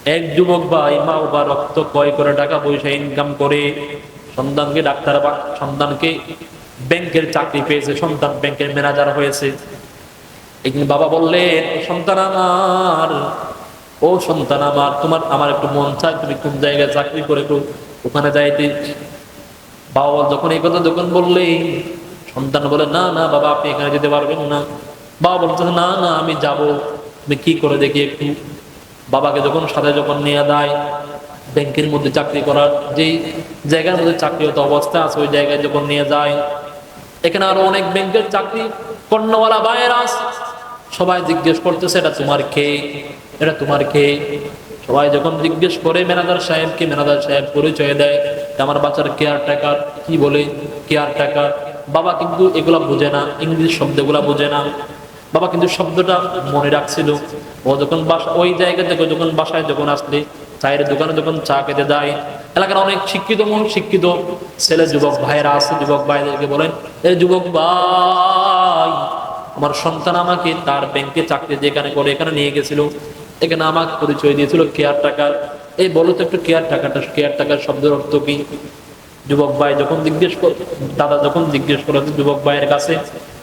এক যুবক ভাই মা বাবা রক্ত ক্রয় করে টাকা পয়সা ইনকাম করে সন্তানকে ডাক্তার বা সন্তানকে ব্যাংকের চাকরি পেয়েছে, সন্তান ব্যাংকের ম্যানেজার হয়েছে। একদিন বাবা বললেন, সন্তান আমার, ও সন্তান আমার, আমার একটু মন চায় তুমি কোন জায়গায় চাকরি করে একটু ওখানে যাইতে। বাবা যখন এই কথা যখন বললেন, সন্তান বলে, না না বাবা, আপনি এখানে যেতে পারবেন না। বাবা বলছে, না না আমি যাব, তুমি কি করে দেখি একটু। বাবাকে যখন সাথে যখন নিয়ে দেয় ব্যাংকের মধ্যে চাকরি করার যেই জায়গার মধ্যে চাকরিরত অবস্থা আছে ওই জায়গায় যখন নিয়ে যায়, এখানে আরো অনেক ব্যাংকের চাকরি কর্ণওয়ালা ভাইয়েরা আছে। সবাই জিজ্ঞেস করতেছে, এটা তোমার কে, এটা তোমার কে। সবাই যখন জিজ্ঞেস করে ম্যানেজার সাহেবকে, ম্যানেজার সাহেব পরিচয় দেয়, আমার বাচ্চার কেয়ারটেকার। কি বলে কেয়ারটেকার? বাবা কিন্তু এগুলা বুঝে না, ইংলিশ শব্দগুলা বুঝে না। বাবা কিন্তু শব্দটা মনে রাখছিল। ও যখন ওই জায়গা থেকে যখন বাসায় যখন আসলে চায়ের দোকানে যখন চা খেতে দেয়, এলাকার অনেক শিক্ষিত শিক্ষিত ছেলে যুবক ভাইয়েরা আছে, যুবক ভাইদেরকে বলেন, এই যুবক ভাই, আমার সন্তান আমাকে তার ব্যাংকে চাকরি যেখানে করে এখানে নিয়ে গেছিল, এখানে আমাকে পরিচয় দিয়েছিল কেয়ারটেকার। এই বলো তো একটু কেয়ারটেকার শব্দের অর্থ কি? যুবক ভাই যখন দাদা যখন জিজ্ঞেস করেছে যুবক ভাইয়ের কাছে,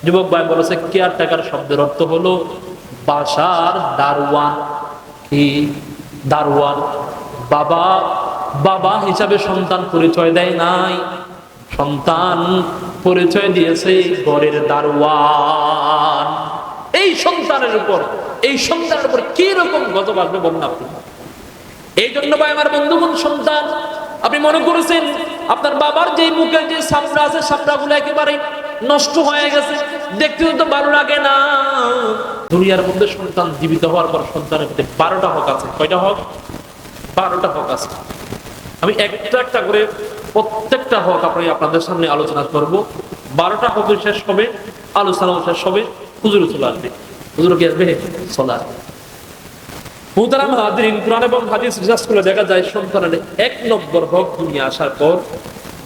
যুবক ভাই বলেছে কেয়ারটেকার শব্দের অর্থ হলো বাসার দারওয়ান। কি? দারওয়ান। বাবা বাবা হিসাবে সন্তান পরিচয় দেয় নাই, সন্তান পরিচয় দিয়েছে ঘরের দারওয়ান। এই সন্তানের উপর কি রকম গজব আসবে বলুন আপনি? এই জন্য ভাই আমার বন্ধুগণ, সন্তান আপনি মনে করেছেন আপনার বাবার যে মুখের যে সামরা আছে, সামরাগুলো একেবারে নষ্ট হয়ে গেছে, দেখতে তো ভালো লাগে না। দুনিয়ার মধ্যে সন্তান জীবিত হওয়ার পর সন্তানের মধ্যে 12টা হক আছে। কয়টা হক? 12টা হক আছে। আমি একটা একটা করে প্রত্যেকটা হক আপনাদের সামনে আলোচনা করব। 12টা হক শেষ হবে, আলোচনা শেষ হবে, হুজুর চলে আসবে। হুজুর কি আসবে? চলে আসবে। মুহতারাম হাজিরিন, কুরআন এবং হাদিস রিসার্চ করে দেখা যায় সন্তানের 1 নম্বর হক দুনিয়া আসার পর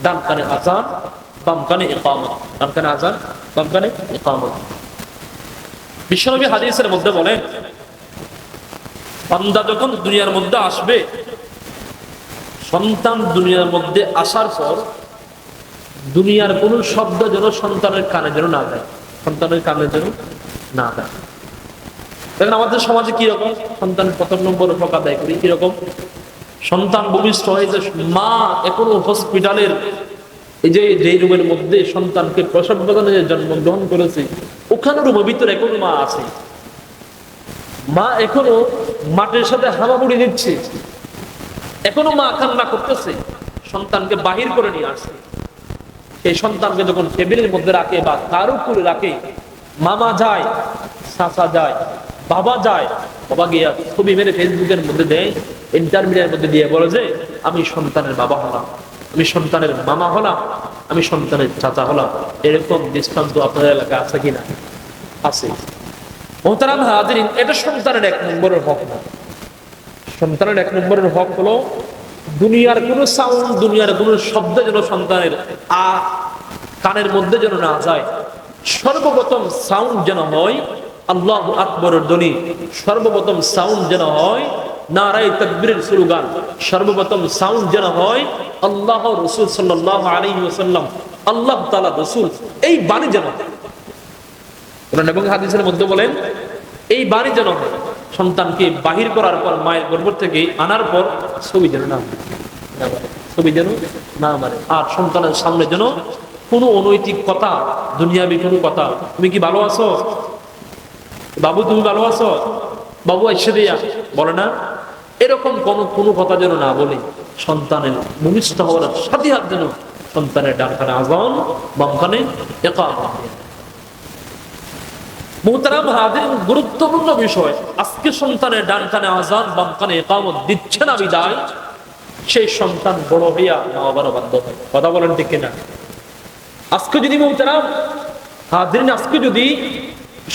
ডান কানে আযান, বাম কানে ইকামত। ডান কানে আযান, বাম কানে ইকামত। বিশ্বনবী হাদিসের মধ্যে বলেন, বান্দা যখন দুনিয়ার মধ্যে আসবে, সন্তান দুনিয়ার মধ্যে আসার পর দুনিয়ার কোন শব্দ যেন সন্তানের কানে যেন না যায়, সন্তানের কানে যেন না যায়। দেখেন আমাদের সমাজে কিরকম সন্তানের 1 নম্বর হক আদায় করি। কিরকম? সন্তান ভূমিষ্ঠ হয়েছে, মা এখনো হসপিটালের এই যে রুমের মধ্যে সন্তানকে প্রসব বেদনায় জন্মগ্রহণ করেছে, ওখানে রুমের ভিতরে এখনো মা আছে। মা এখনো মাটির সাথে হামাগুড়ি দিচ্ছে, এখনো মা কান্না করতেছে, সন্তানকে বাহির করে নিয়ে আসছে। সেই সন্তানকে যখন টেবিলের মধ্যে রাখে বা তার উপরে রাখে, মামা যায়, চাচা যায়, বাবা যায়, বাবা গিয়া ছবি মেরে ফেসবুকের মধ্যে দেয়, ইন্টারমিডিয়ার মধ্যে দিয়ে বলে যে আমি সন্তানের বাবা হলাম, আমি সন্তানের মামা হলাম, আমি সন্তানের চাচা হলাম। এরকম দৃষ্টান্ত আপনাদের এলাকায় আছে কিনা? আছে। মুহতারাম হাজিরিন, এটা সন্তানের 1 নম্বরের হক না। সন্তানের 1 নম্বরের হক হলো দুনিয়ার কোন সাউন্ড, দুনিয়ার কোন শব্দ যেন সন্তানের কানের মধ্যে যেন না যায়। সর্বপ্রথম সাউন্ড যেন হয় আল্লাহু আকবরের ধ্বনি, সর্বপ্রথম সাউন্ড যেন হয় নারায়ে তাকবীরের স্লোগান, সর্বপ্রথম সাউন্ড যেন হয় আল্লাহ রাসূল সাল্লাল্লাহু আলাইহি ওয়াসাল্লাম, আল্লাহ তাআলা রাসূল, এই বাণী যেন কোরআন এবং হাদিসের মধ্যে বলেন এই বাণী যেন হয়। সন্তানকে বাহির করার পর, মায়ের গর্ভ থেকে আনার পর ছবি যেন না মারে, ছবি যেন না মারে। আর সন্তানের সামনে যেন কোনো অনৈতিক কথা, দুনিয়াবি কোনো কথা, তুমি কি ভালো আছো বাবু, তুমি ভালো আছো বাবু, এসে দিয়া বলে না, এরকম কোনো কথা যেন না বলে। সন্তানের ভূমিষ্ঠ হওয়ার সাথে হাত যেন সন্তানের ডান কানে আযান, বাম কানে ইকামত। মুহতারাম হাজির, গুরুত্বপূর্ণ বিষয়, আজকে সন্তানের ডান কানে আযান, বাম কানে ইকামত দিচ্ছে না বিদায় সেই সন্তান বড় হইয়া মা বাবার বাধ্য হয়। কথা বলেন ঠিক কিনা? আজকে যদি মুহতারাম হাজিরিন, আজকে যদি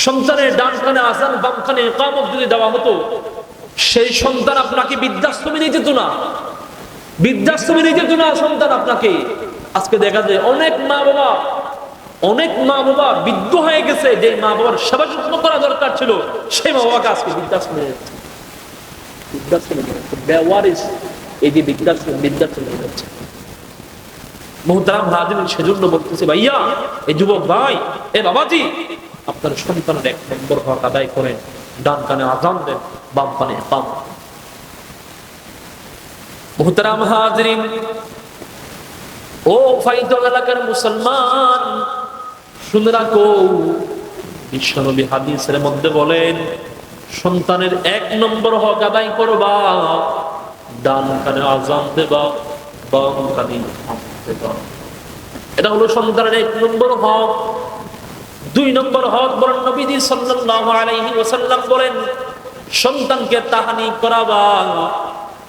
সন্তানের ডান কানে আযান, বাম কানে ইকামত যদি দেওয়া হতো, সেই সন্তান আপনাকে বৃদ্ধাশ্রমে নিয়ে যেত না, বৃদ্ধাশ্রমে নিয়ে যেত না সন্তান আপনাকে। আজকে দেখা যায় অনেক মা বাবা বৃদ্ধ হয়ে গেছে, যে মা বাবার সেবা যত্ন করা দরকার ছিল সেই মা বাবাকে আজকে বৃদ্ধাশ্রমে যাচ্ছে। বৃদ্ধাশ্রমে যাচ্ছে, বেওয়ারিস, এই যে বৃদ্ধাশ্রমে যাচ্ছে। মুহতারাম হাজির, সেজন্য বলতেছি ভাইয়া, এই যুবক ভাই, এ বাবাজি, আপনার সন্তানের 1 নম্বর হক আদায় করেন। ডান কানে আযান দেন, বাম কানে ইকামত। মুহতারাম হাজিরিন, ও ফাইদা এলাকার মুসলমান, শুনে রাখো, বিশ্বনবী হাদিসের মধ্যে বলেন, সন্তানের 1 নম্বর হক আদায় করবা, ডান কানে আযান দেবা, বাম কানে ইকামত দেবা। এটা হলো সন্তানের 1 নম্বর হক। 2 নম্বর হক বলেন নবীজি সাল্লাল্লাহু আলাইহি ওয়াসাল্লাম বলেন, সন্তানকে তাহানি করাবা,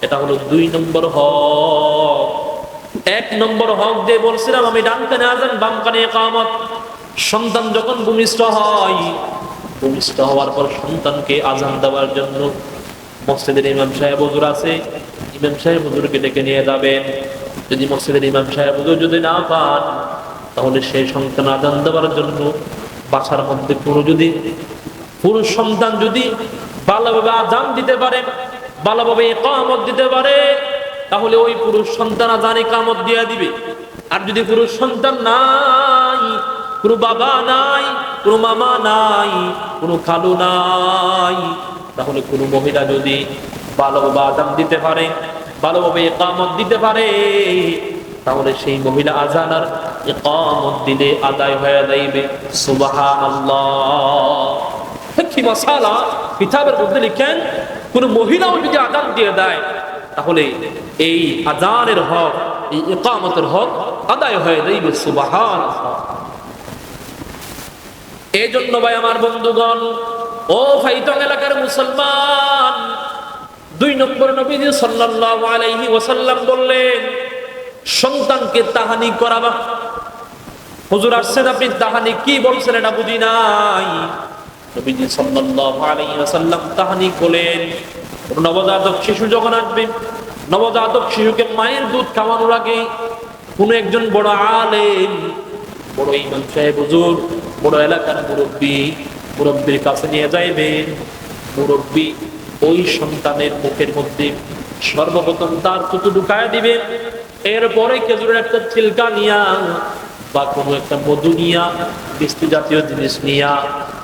এটা হলো 2 নম্বর হক। 1 নম্বর হক যে বলছিলাম আমি, ডান কানে আযান, বাম কানে ইকামত। সন্তান যখন ভূমিষ্ঠ হয়, ভূমিষ্ঠ হওয়ার পর সন্তানকে আযান দেওয়ার জন্য মসজিদের ইমাম সাহেব হুজুর আছে, ইমাম সাহেব হুজুরকে ডেকে নিয়ে যাবেন। যদি মসজিদের ইমাম সাহেব হুজুর যদি না পান, তাহলে সেই সন্তান আযান দেওয়ার জন্য বাসার মধ্যে কোনো যদি পুরুষ সন্তান যদি ভালোভাবে আযান দিতে পারে, ভালোভাবে ইকামত দিতে পারে, তাহলে ওই পুরুষ সন্তান আযান ইকামত দিয়ে দিবে। আর যদি পুরুষ সন্তান নাই, কোনো বাবা নাই, কোনো মামা নাই, কোনো খালু নাই, তাহলে কোনো মহিলা যদি ভালোভাবে আযান দিতে পারে, ভালোভাবে ইকামত দিতে পারে, তাহলে সেই মহিলা আযান আর ইকামত দিলে আদায় হয়ে যাইবে। সুবহানাল্লাহ। কি মাসালা কিতাবের মধ্যে লিখেন, কোন মহিলাও যদি আযান দিয়ে দেয়, তাহলে এই আযানের হক, এই ইকামতের হক আদায় হয়ে যাইবে। সুবহানাল্লাহ। এই জন্য ভাই আমার বন্ধুগণ, ও ফাইতং এলাকার মুসলমান, 2 নম্বর নবীজি সাল্লাল্লাহু আলাইহি ওয়াসাল্লাম বললেন, সন্তানকে তাহানি করাবা। হুজুর আসছেন, আপনি তাহানি কি বলছেন এটা বুঝি নাই। নবীজি সাল্লাল্লাহু আলাইহি ওয়াসাল্লাম তাহানি বলেন, নবজাতক শিশু যখন আসবে, নবজাতক শিশুকে মায়ের দুধ খাওয়ানোর আগে কোন একজন বড় আলেম, বড় ইমাম সাহেব হুজুর, বড় এলাকার মুরব্বীর কাছে নিয়ে যাইবেন। মুরব্বী ওই সন্তানের মুখের মধ্যে সর্বপ্রথম তার থুতু ঢুকায় দিবেন। এরপরে খেজুরের একটা ছিলকা নিয়া বা কোনো একটা মধু নিয়া, মিষ্টি জাতীয় জিনিস নিয়া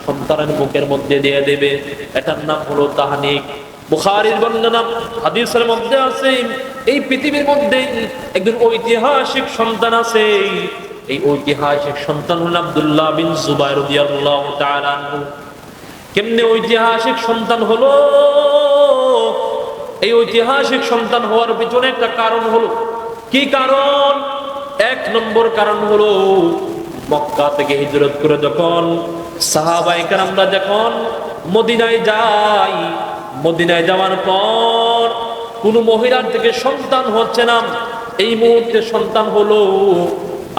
সন্তানের মুখের মধ্যে দিয়ে দেবে। এটার নাম হলো তাহানিক। বুখারীর বর্ণনা হাদিসের মধ্যে আছে, এই পৃথিবীর মধ্যে একজন ঐতিহাসিক সন্তান আছে। এই ঐতিহাসিক সন্তান হল আব্দুল্লাহ বিন জুবাইর রাদিয়াল্লাহু তাআলা আনহু। কেমনে ঐতিহাসিক সন্তান হলো? এই ঐতিহাসিক সন্তান হওয়ার পিছনে একটা কারণ হলো। কি কারণ? 1 নম্বর কারণ হলো, মক্কা থেকে হিজরত করে যখন সাহাবায়ে কেরামরা যখন মদিনায় যায়, মদিনায় যাওয়ার পর কোন মহিলার থেকে সন্তান হচ্ছে না। এই মুহূর্তে সন্তান হলো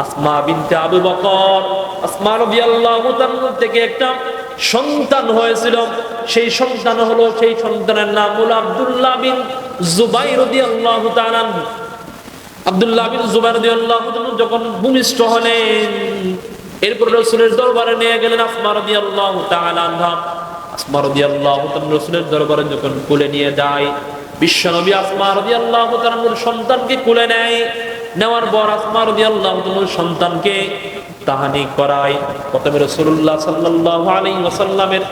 আসমা বিনতে আবু বকর। আসমা রাদিয়াল্লাহু তাআলা থেকে একটা সন্তান হয়েছিল। সেই সন্তান হলো, সেই সন্তানের নাম হলো আব্দুল্লাহ বিন জুবাইর রাদিয়াল্লাহু তাআলা। আব্দুল্লাহ বিন জুবাইর রাদিয়াল্লাহু তাআলা যখন ভূমিষ্ঠ হলেন, এরপর রাসূলের দরবারে নিয়ে গেলেন আসমা রাদিয়াল্লাহু তাআলা আনহা। আসমা রাদিয়াল্লাহু তাআলা রাসূলের দরবারে যখন কোলে নিয়ে যায়, বিশ্বনবী আসমা রাদিয়াল্লাহু তাআলার সন্তানকে কোলে নেয়। নেওয়ার পর আসমা রাদিয়াল্লাহু তাআলার সন্তানকে তাহানি করায়। প্রথমে রাসূলুল্লাহ সাল্লাল্লাহু আলাইহি ওয়াসাল্লামের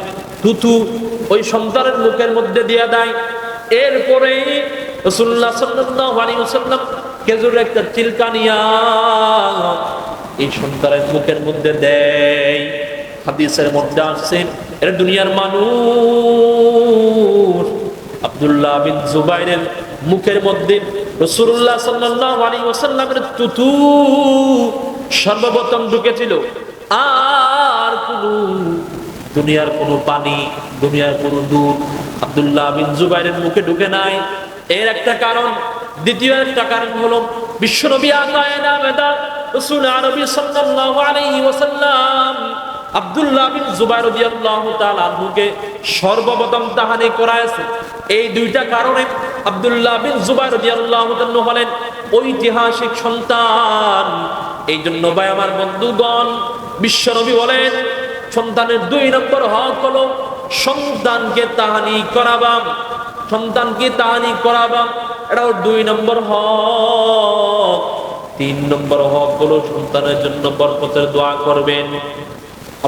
থুতু ওই সন্তানের মুখের মধ্যে দিয়ে দেয়। এরপরে রাসূলুল্লাহ সাল্লাল্লাহু আলাইহি ওয়াসাল্লাম খেজুরের একটা চিলকা নিয়া এই সন্তানের মুখের মধ্যে দেয়। হাদিসের মধ্যে আছে, এর দুনিয়ার মানুষ আব্দুল্লাহ বিন জুবাইরের মুখের মধ্যে রাসূলুল্লাহ সাল্লাল্লাহু আলাইহি ওয়াসাল্লামের থুতু সর্বপ্রথম ঢুকেছিল। আর কোন দুনিয়ার কোনো পানি, দুনিয়ার কোনো দুধ আব্দুল্লাহ বিন জুবাইরের মুখে ঢুকে নাই। এর একটা কারণ। দ্বিতীয় একটা কারণ হলো, বিশ্বনবী আকায়ে নামেদা রাসূল আরবি সাল্লাল্লাহু আলাইহি ওয়াসাল্লাম আব্দুল্লাহ বিন জুবাইর রাদিয়াল্লাহু তাআলা আনহুকে সর্বপ্রথম তাহানি করায়ছে। এই দুইটা কারণে আব্দুল্লাহ বিন জুবাইর রাদিয়াল্লাহু তাআলা হলেন ঐতিহাসিক সন্তান। এই জন্য ভাই আমার বন্ধুগণ, বিশ্বনবী বলেন, সন্তানের 2 নম্বর হক হলো সন্তানকে তাহানি করাবা। সন্তানকে তাহানি করাবা, এটাও 2 নম্বর হক। 3 নম্বর হক হলো সন্তানের জন্য বরকতের দোয়া করবেন।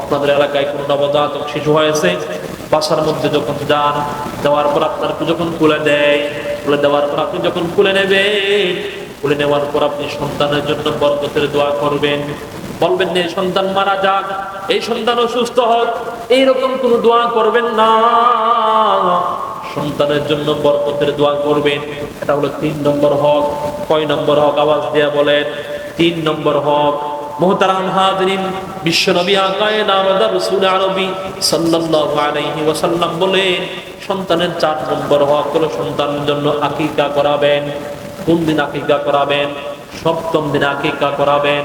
আপনাদের এলাকায় কোন নবজাতক শিশু হয়েছে, বাসার মধ্যে যখন যান, দেওয়ার পর আপনার যখন খুলে দেয়, খুলে দেওয়ার পর আপনি যখন খুলে নেবেন, খুলে নেওয়ার পর আপনি সন্তানের জন্য বরকতের দোয়া করবেন। বলবেন না সন্তান মারা যাক, এই সন্তান অসুস্থ হোক, এইরকম কোন দোয়া করবেন না। সন্তানের জন্য বরকতের দোয়া করবেন। এটা হলো 3 নম্বর হক। কয় নম্বর হক আওয়াজ দিয়ে বলেন? 3 নম্বর হক। মুহতারাম হাজিরিন, বিশ্বনবী আকায়ে নামত রাসূল আরবি সাল্লাল্লাহু আলাইহি ওয়াসাল্লাম বলেন, সন্তানের 4 নম্বর হক হলো সন্তানের জন্য আকিকা করাবেন। কোন দিন আকিকা করাবেন? 7ম দিন আকিকা করাবেন।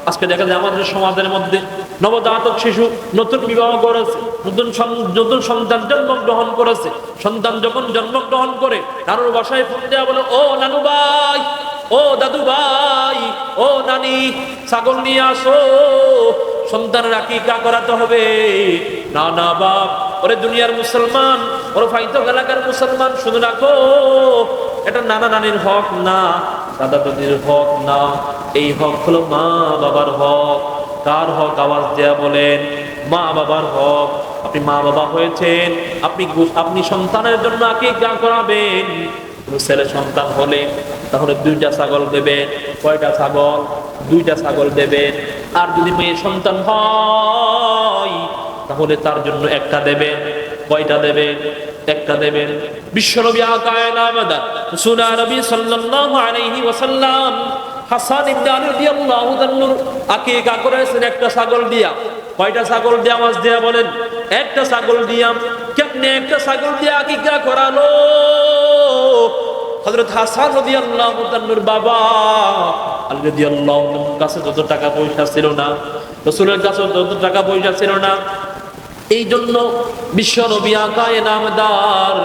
আজকে দেখা যায় আমাদের সমাজের মধ্যে নবজাতক শিশু নতুন বিবাহ করেছে, নতুন সন্তান জন্মগ্রহণ করেছে। সন্তান যখন জন্মগ্রহণ করে নানুর বাসায় ফোন দেওয়া বলে, ও নানু ভাই, ও দাদু ভাই, ও নানি, ছাগল নিয়ে আসো, সন্তানের আকিকা করাতে হবে। না না বাপ, ওরে দুনিয়ার মুসলমান, ওরে ফাইতো এলাকার মুসলমান, শুনে রাখো, এটা নানা নানির হক না, দাদা দাদির হক না, এই হক হলো মা বাবার হক। কার হক আওয়াজ দেয়া বলেন? মা বাবার হক। আপনি মা বাবা হয়েছেন, আপনি সন্তানের জন্য আকিকা করাবেন। ছেলে সন্তান হলে তাহলে 2টা ছাগল দেবেন। কয়টা ছাগল? 2টা ছাগল দেবেন। আর যদি মেয়ে সন্তান হয় তাহলে তার জন্য একটা দেবেন। কয়টা দেবেন? একটা দেবেন। বিশ্বনবী আকায়ে নামত রাসূল আরবি সাল্লাল্লাহু আলাইহি ওয়াসাল্লাম হাসান ইবনে আলী রাদিয়াল্লাহু তাআলা আকিকা করেছেন একটা ছাগল দিয়া। কয়টা ছাগল দিয়া আওয়াজ দিয়া বলেন? একটা ছাগল দিয়া। কেমনে একটা ছাগল দিয়া আকিকা করালো? হযরত হাসান রাদিয়াল্লাহু তাআলার বাবা আলী রাদিয়াল্লাহু তাআলার কাছে যত টাকা পয়সা ছিল না, রাসূলের কাছে যত টাকা পয়সা ছিল না, এই জন্য বিশ্বনবী আকায়ে নামদার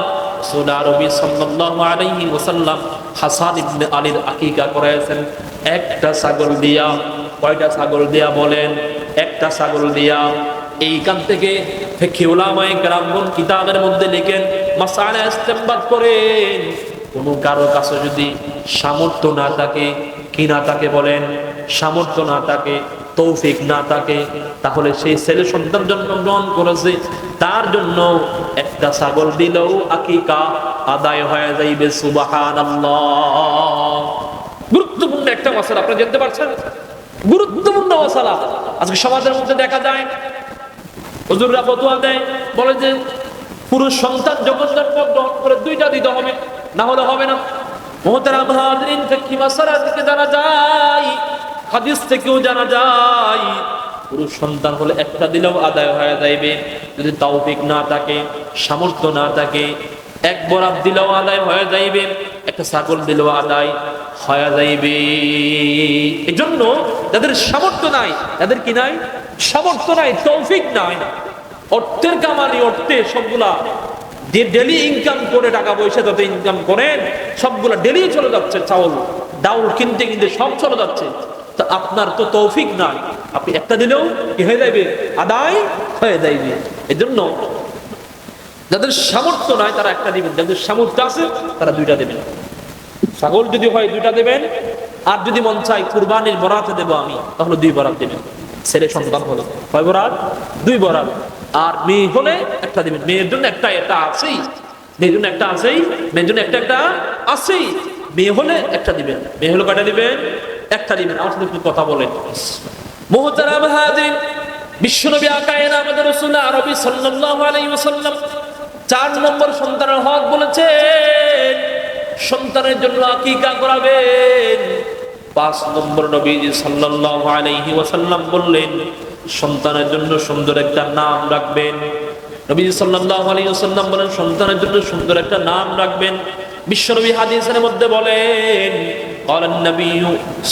রাসূল আরবি সাল্লাল্লাহু আলাইহি ওয়াসাল্লাম হাসান ইবনে আলীর আকিকা করেছেন একটা ছাগল দিয়া। কয়টা ছাগল দিয়া বলেন? একটা ছাগল দিয়া। এইখান থেকে ফিকহ উলামায়ে কেরামগণ কিতাবের মধ্যে লিখেন, মাসআলা ইস্তেমবাদ করেন, কোন কারো কাছে যদি সামর্থ্য না থাকে, কি না থাকে বলেন? সামর্থ্য না থাকে, তৌফিক না থাকে, তাহলে সেই ছেলে সন্তান জন্মগ্রহণ করেছে, তার জন্য একটা ছাগল দিলেও আকিকা আদায় হয়ে যাইবে। সুবহানাল্লাহ। গুরুত্বপূর্ণ একটা মাসালা, আপনি জানতে পারছেন? গুরুত্বপূর্ণ মাসালা। আজকে সমাজের মধ্যে দেখা যায় হুজুররা ফতোয়া দেয়, বলে যে পুরুষ সন্তান যখন জন্মগ্রহণ করে 2টা দিতে হবে, না হলে হবে না। মুহতারাম হাজিরিন, ফিকহি মাসালা থেকে জানা যায়, হাদিস থেকেও জানা যায়, পুরুষ সন্তান হলে একটা দিলেও আদায় হয়ে যাইবে। যদি তৌফিক না থাকে, সামর্থ্য না থাকে, এক বরাত দিলেও আদায় হয়ে যাইবে, একটা ছাগল দিলেও আদায় হয়ে যাইবে। এজন্য যাদের সামর্থ্য নাই, যাদের কি নাই? সামর্থ্য নাই, তৌফিক নাই, অর্থের কামালি, অর্থে সবগুলা যে ডেলি ইনকাম করে টাকা পয়সা যত ইনকাম করেন সবগুলা ডেলি চলে যাচ্ছে, চাউল ডাউল কিনতে কিনতে সব চলে যাচ্ছে। তা আপনার তো তৌফিক নাই, আপনি একটা দিলেও কি হয়ে যাবে? আদায় হয়ে যাইবে। এজন্য যাদের সামর্থ্য নাই তারা একটা দিবেন, যাদের সামর্থ্য আছে তারা 2টা দেবেন। ছাগল যদি হয় 2টা দেবেন, আর যদি মন চাই কুরবানির বরাতে দেবো আমি, তাহলে 2 বরাত দেবেন। ছেলে সন্তান হলে কয় বরাত? 2 বরাত। আর মেয়ে হলে একটা দিবেন। মেয়ের জন্য একটা আছেই, মেয়ের জন্য একটা আছেই, মেয়ের জন্য একটা আছেই। মেয়ে হলে একটা দিবেন। মেয়ে হলে কয়টা দিবেন? একটা দিবেন। আমার সাথে একটু কথা বলেন। মুহতারাম হাজির, বিশ্বনবী আকায়ে নামত রাসূল আরবি সাল্লাল্লাহু আলাইহি ওয়াসাল্লাম 4 নম্বর সন্তানের হক বলেছেন, সন্তানের জন্য আকিকা করাবেন। 5 নম্বর নবীজি সাল্লাল্লাহু আলাইহি ওয়াসাল্লাম বললেন, সন্তানের জন্য সুন্দর একটা নাম রাখবেন। নবীজি সাল্লাল্লাহু আলাইহি ওয়াসাল্লাম বলেন, সন্তানের জন্য সুন্দর একটা নাম রাখবেন। বিশ্বনবী হাদিসের মধ্যে বলেন, قال النبي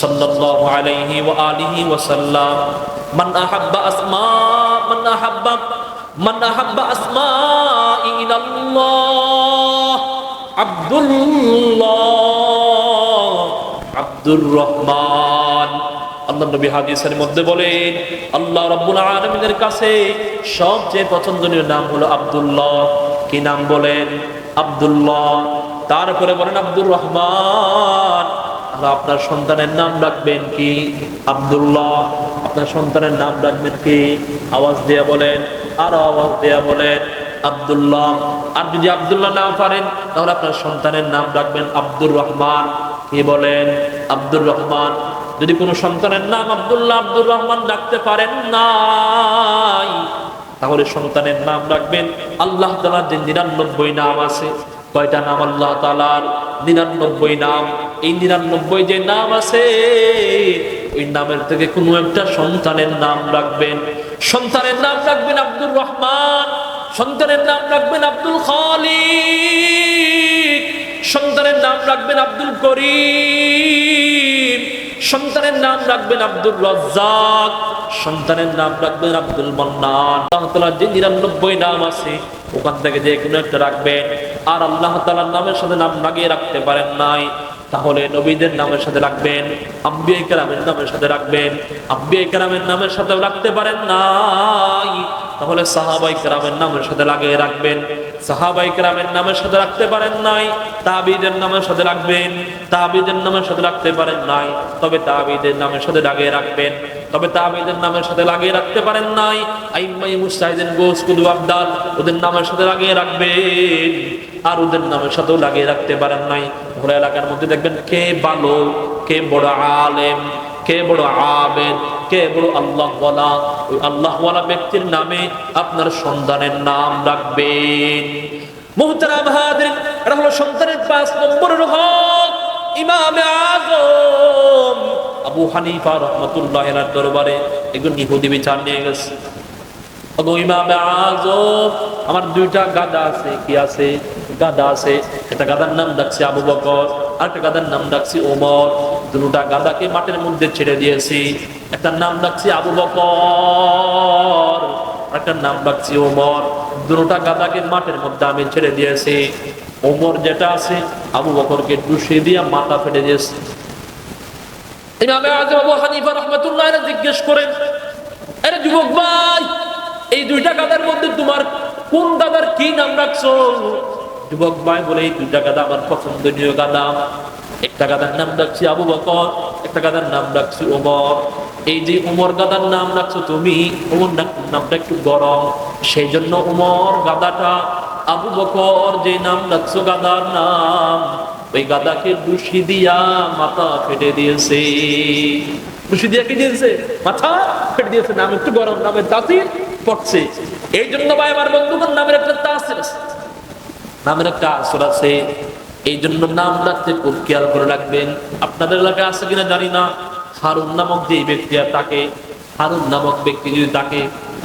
صلى الله عليه وآله وسلم من أحب أسماء إلى الله عبد الله عبد الرحمن। আল্লাহ নবী হাদিসের মধ্যে বলেন, আল্লাহ রাব্বুল আলামিনের কাছে সবচেয়ে পছন্দনীয় নাম হলো আব্দুল্লাহ। কি নাম বলেন? আব্দুল্লাহ। তারপরে বলেন আব্দুর রহমান। আপনার সন্তানের নাম রাখবেন কি? আব্দুল্লাহ। আপনার সন্তানের নাম রাখবেন কি? আওয়াজ দিয়ে বলেন, আরো আওয়াজ দিয়ে বলেন, আব্দুল্লাহ। আর যদি আব্দুল্লাহ না পারেন তাহলে আপনার সন্তানের নাম রাখবেন আব্দুর রহমান। কি বলেন? আব্দুর রহমান। যদি কোনো সন্তানের নাম আব্দুল্লাহ, আব্দুর রহমান রাখতে পারেন নাই, তাহলে সন্তানের নাম রাখবেন আল্লাহ তাআলার যে 99 নাম আছে। কয়টা নাম আল্লাহ তাআলার? 99 নাম। এই 99 যে নাম আছে, ওই নামের থেকে কোনো একটা সন্তানের নাম রাখবেন। সন্তানের নাম রাখবেন আব্দুর রহমান, সন্তানের নাম রাখবেন আব্দুল খালিক, সন্তানের নাম রাখবেন আব্দুল করিম, সন্তানের নাম রাখবেন আব্দুর রাজ্জাক, সন্তানের নাম রাখবেন আব্দুল মান্নান। আল্লাহ তাআলার যে 99 নাম আছে ওখান থেকে যে কোনো একটা রাখবেন। আর আল্লাহ তাআলার নামের সাথে নাম লাগিয়ে রাখতে পারেন নাই, তাহলে নবীদের নামের সাথে রাখবেন, আম্বিয়া কেরামের নামের সাথে রাখবেন। আম্বিয়া কেরামের নামের সাথে রাখতে পারেন নাই, তাহলে সাহাবায়ে কেরামের নামের সাথে লাগিয়ে রাখবেন। সাহাবায়ে কেরামের নামের সাথে রাখতে পারেন নাই, তাবিঈদের নামের সাথে রাখবেন। তাবিঈদের নামের সাথে রাখতে পারেন নাই, তবে তাবিঈদের নামের সাথে লাগিয়ে রাখবেন। তবে তাবিঈদের নামের সাথে লাগিয়ে রাখতে পারেন নাই, আইম্মায়ে মুজতাহিদিন গোস কুতুব আবদাল ওদের নামের সাথে লাগিয়ে রাখবেন। আর ওদের নামের সাথেও লাগিয়ে রাখতে পারেন নাই, ঘোরা এলাকার মধ্যে দেখবেন কে ভালো, কে বড় আলেম, কে বড় আবেদ, কে বড় আল্লাহওয়ালা, ওই আল্লাহওয়ালা ব্যক্তির নামে আপনার সন্তানের নাম রাখবেন। মুহতারাম হাজিরিন, এটা হলো সন্তানের 5 নম্বরের হক। ইমামে আযম আবু হানিফা রাহমাতুল্লাহি আলাইহির দরবারে একজন ইহুদি বিচার নিয়ে গেছে। ওগো ইমামে আযম, আমার 2টা গাধা আছে। কি আছে? গাধা আছে। একটা গাধার নাম রাখছি আবু বকর, আর একটা গাধার নাম রাখছি ওমর। 2টা গাধাকে মাঠের মধ্যে ছেড়ে দিয়েছি। একটা নাম রাখছি আবু বকর, আর একটা নাম রাখছি ওমর। 2টা গাধাকে মাঠের মধ্যে আমি ছেড়ে দিয়েছি। ওমর যেটা আছে আবু বকরকে ডুসে দিয়ে মাথা ফেটে দিয়েছে। ইমামে আযম আবু হানিফা রাহমাতুল্লাহি আলাইহি জিজ্ঞেস করেন, আরে যুবক ভাই, এই 2টা গাধার মধ্যে তোমার কোন গাধার কি নাম রাখছো? যুবক ভাই বলে, এই 2টা গাধা আমার পছন্দনীয় গাধা। একটা গাধার নাম রাখছি আবু বকর, একটা গাধার নাম রাখছি ওমর। এই যে ওমর গাধার নাম রাখছো তুমি, ওমর নামটা একটু গরম, সেই জন্য ওমর গাধাটা, আবু বকর যে নাম রাখছো গাধার নাম, ওই গাধাকে ডুসি দিয়া মাথা ফেটে দিয়েছে। ডুসি দিয়া কি দিয়েছে? মাথা ফেটে দিয়েছে। নাম একটু গরম, নামের তাসির পড়ছে। এই জন্য ভাই আমার বন্ধুগণ, নামের একটা তাসির আছে, নামের একটা আসর আছে। এই জন্য নাম রাখতে খুব খেয়াল করে রাখবেন। আপনাদের এলাকায় আছে কিনা জানি না, হারুন নামক যে ব্যক্তি থাকে, হারুন নামক ব্যক্তি যদি থাকে,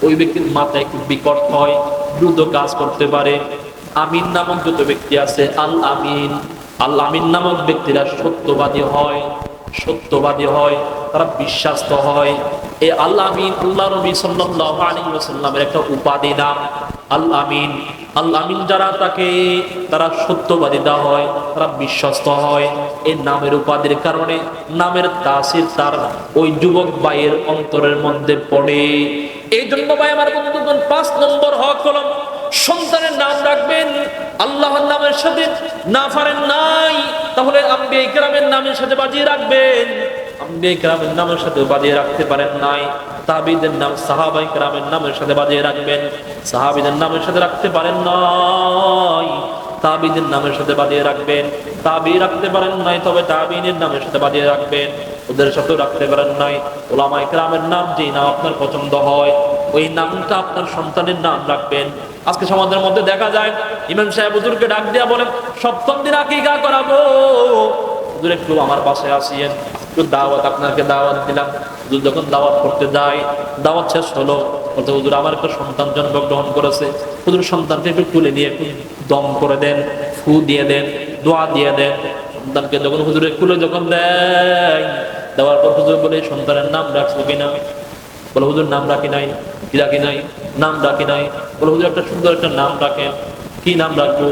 ওই ব্যক্তির মাথায় খুব বিকট হয়, দ্রুত কাজ করতে পারে। আমিন নামক যত ব্যক্তি আছে, আল আমিন, আল আমিন নামক ব্যক্তিরা সত্যবাদী হয়, সত্যবাদী হয়, তারা বিশ্বাস্ত হয়। এই আল আমিন আল্লাহ নবী সাল্লাল্লাহু আলাইহি ওয়াসাল্লামের একটা উপাধি নাম আল আমিন। আল আমিন যারা থাকে তারা সত্যবাদিতা হয়, তারা বিশ্বস্ত হয়। এই নামের উপাধির কারণে নামের তাসির তার ওই যুবক ভাইয়ের অন্তরের মধ্যে পড়ে। এই জন্য ভাই আমার বন্ধুগণ, 5 নম্বর হক হলো সন্তানের নাম রাখবেন আল্লাহর নামের সাথে। না পারেন নাই, তাহলে আম্বিয়া কেরামের নামের সাথে বাজিয়ে রাখবেন। আম্বিয়া কেরামের নামের সাথে বাজিয়ে রাখতে পারেন নাই, তাবিদের নাম, সাহাবায়ে কেরামের নামের সাথে বাজিয়ে রাখবেন। সাহাবীদের নামের সাথে রাখতে পারেন নাই, তাবিদের নামের সাথে বাজিয়ে রাখবেন। তাবি রাখতে পারেন নাই, তবে তাবিনের নামের সাথে বাজিয়ে রাখবেন। ওদের সাথেও রাখতে পারেন নাই, উলামায়ে কেরামের নাম যেই নাম আপনার পছন্দ হয়, ওই নামটা আপনার সন্তানের নাম রাখবেন। আজকে সমাজের মধ্যে দেখা যায়, ইমাম সাহেব হুজুরকে ডাক দিয়া বলেন, 7ম দিন আকীকা করাবো, হুজুর একটু আমার বাসায় আসিয়েন, একটু দাওয়াত, আপনাকে দাওয়াত দিলাম। হুজুর যখন দাওয়াত করতে যায়, দাওয়াত শেষ হলো, বলতে হুজুর আমার একটা সন্তান জন্মগ্রহণ করেছে, হুজুর সন্তানকে একটু তুলে নিয়ে একটু দম করে দেন, ফু দিয়ে দেন, দোয়া দিয়ে দেন। সন্তানকে যখন হুজুরের কুলে যখন দেয়, দেওয়ার পর হুজুর বলে, সন্তানের নাম রাখছো কিনা? বলে, হুজুর নাম রাখি নাই। কি রাখি নাই? নাম রাখি নাই। বলে, হুজুর একটা সুন্দর একটা নাম রাখেন। কি নাম রাখবো?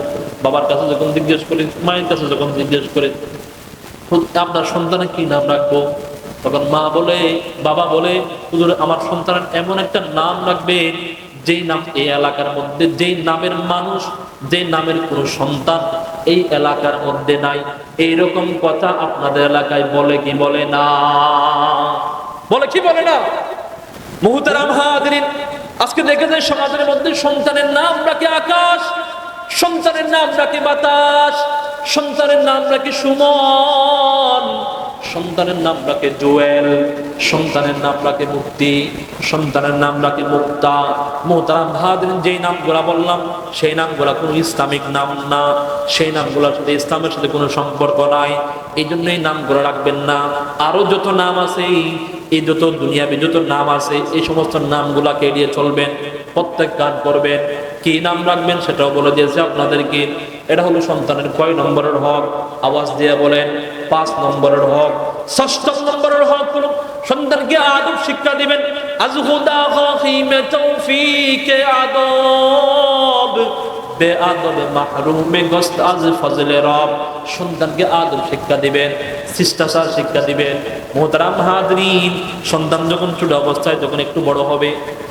বাবার কাছে যখন জিজ্ঞেস করি, মায়ের কাছে যখন জিজ্ঞেস করে, আপনার সন্তানের কি নাম রাখবো? তখন মা বলে, বাবা বলে, হুজুর আমার সন্তানের এমন একটা নাম রাখবেন যেই নাম এই এলাকার মধ্যে, যেই নামের মানুষ, যেই নামের কোনো সন্তান এই এলাকার মধ্যে নাই, এইরকম কথা আপনাদের এলাকায় বলে কি বলে না? বলে কি বলে না? মুহতারাম হাজিরিন, আজকে দেখে যায় সমাজের মধ্যে সন্তানের নাম রাখে আকাশ, সন্তানের নাম রাখে বাতাস, সন্তানের নাম রাখে সুমন, সন্তানের নাম রাখে জুয়েল, সন্তানের নাম রাখে মুক্তি, সন্তানের নাম রাখে মুক্তা। মুহতারাম হাজিরিন, যেই নামগুলা বললাম সেই নামগুলা কোনো ইসলামিক নাম না, সেই নামগুলোর সাথে ইসলামের সাথে কোনো সম্পর্ক নাই, এই জন্য এই নামগুলো রাখবেন না। আরো যত নাম আছে, এই যত দুনিয়াবি যত নাম আছে, এই সমস্ত নামগুলাকে এড়িয়ে চলবেন, প্রত্যেক কাজ করবেন। কি নাম রাখবেন সেটাও বলে দিয়েছে আপনাদেরকে। এটা হলো সন্তানের কয় নম্বরের হক? আওয়াজ দিয়ে বলেন, 5 নম্বরের হক। 6 নম্বরের হক হলো সন্তানকে আদব শিক্ষা দিবেন। আজহুদা খাফিমে তৌফিকে আদব, বেআদব মাহরুমে গস্ত আজ ফজলে রব। সন্তানকে আদব শিক্ষা দিবেন, শিষ্টাচার শিক্ষা দিবেন। মুহতারাম হাজরিন, সন্তান যখন ছোট অবস্থায়, যখন একটু বড় হবে,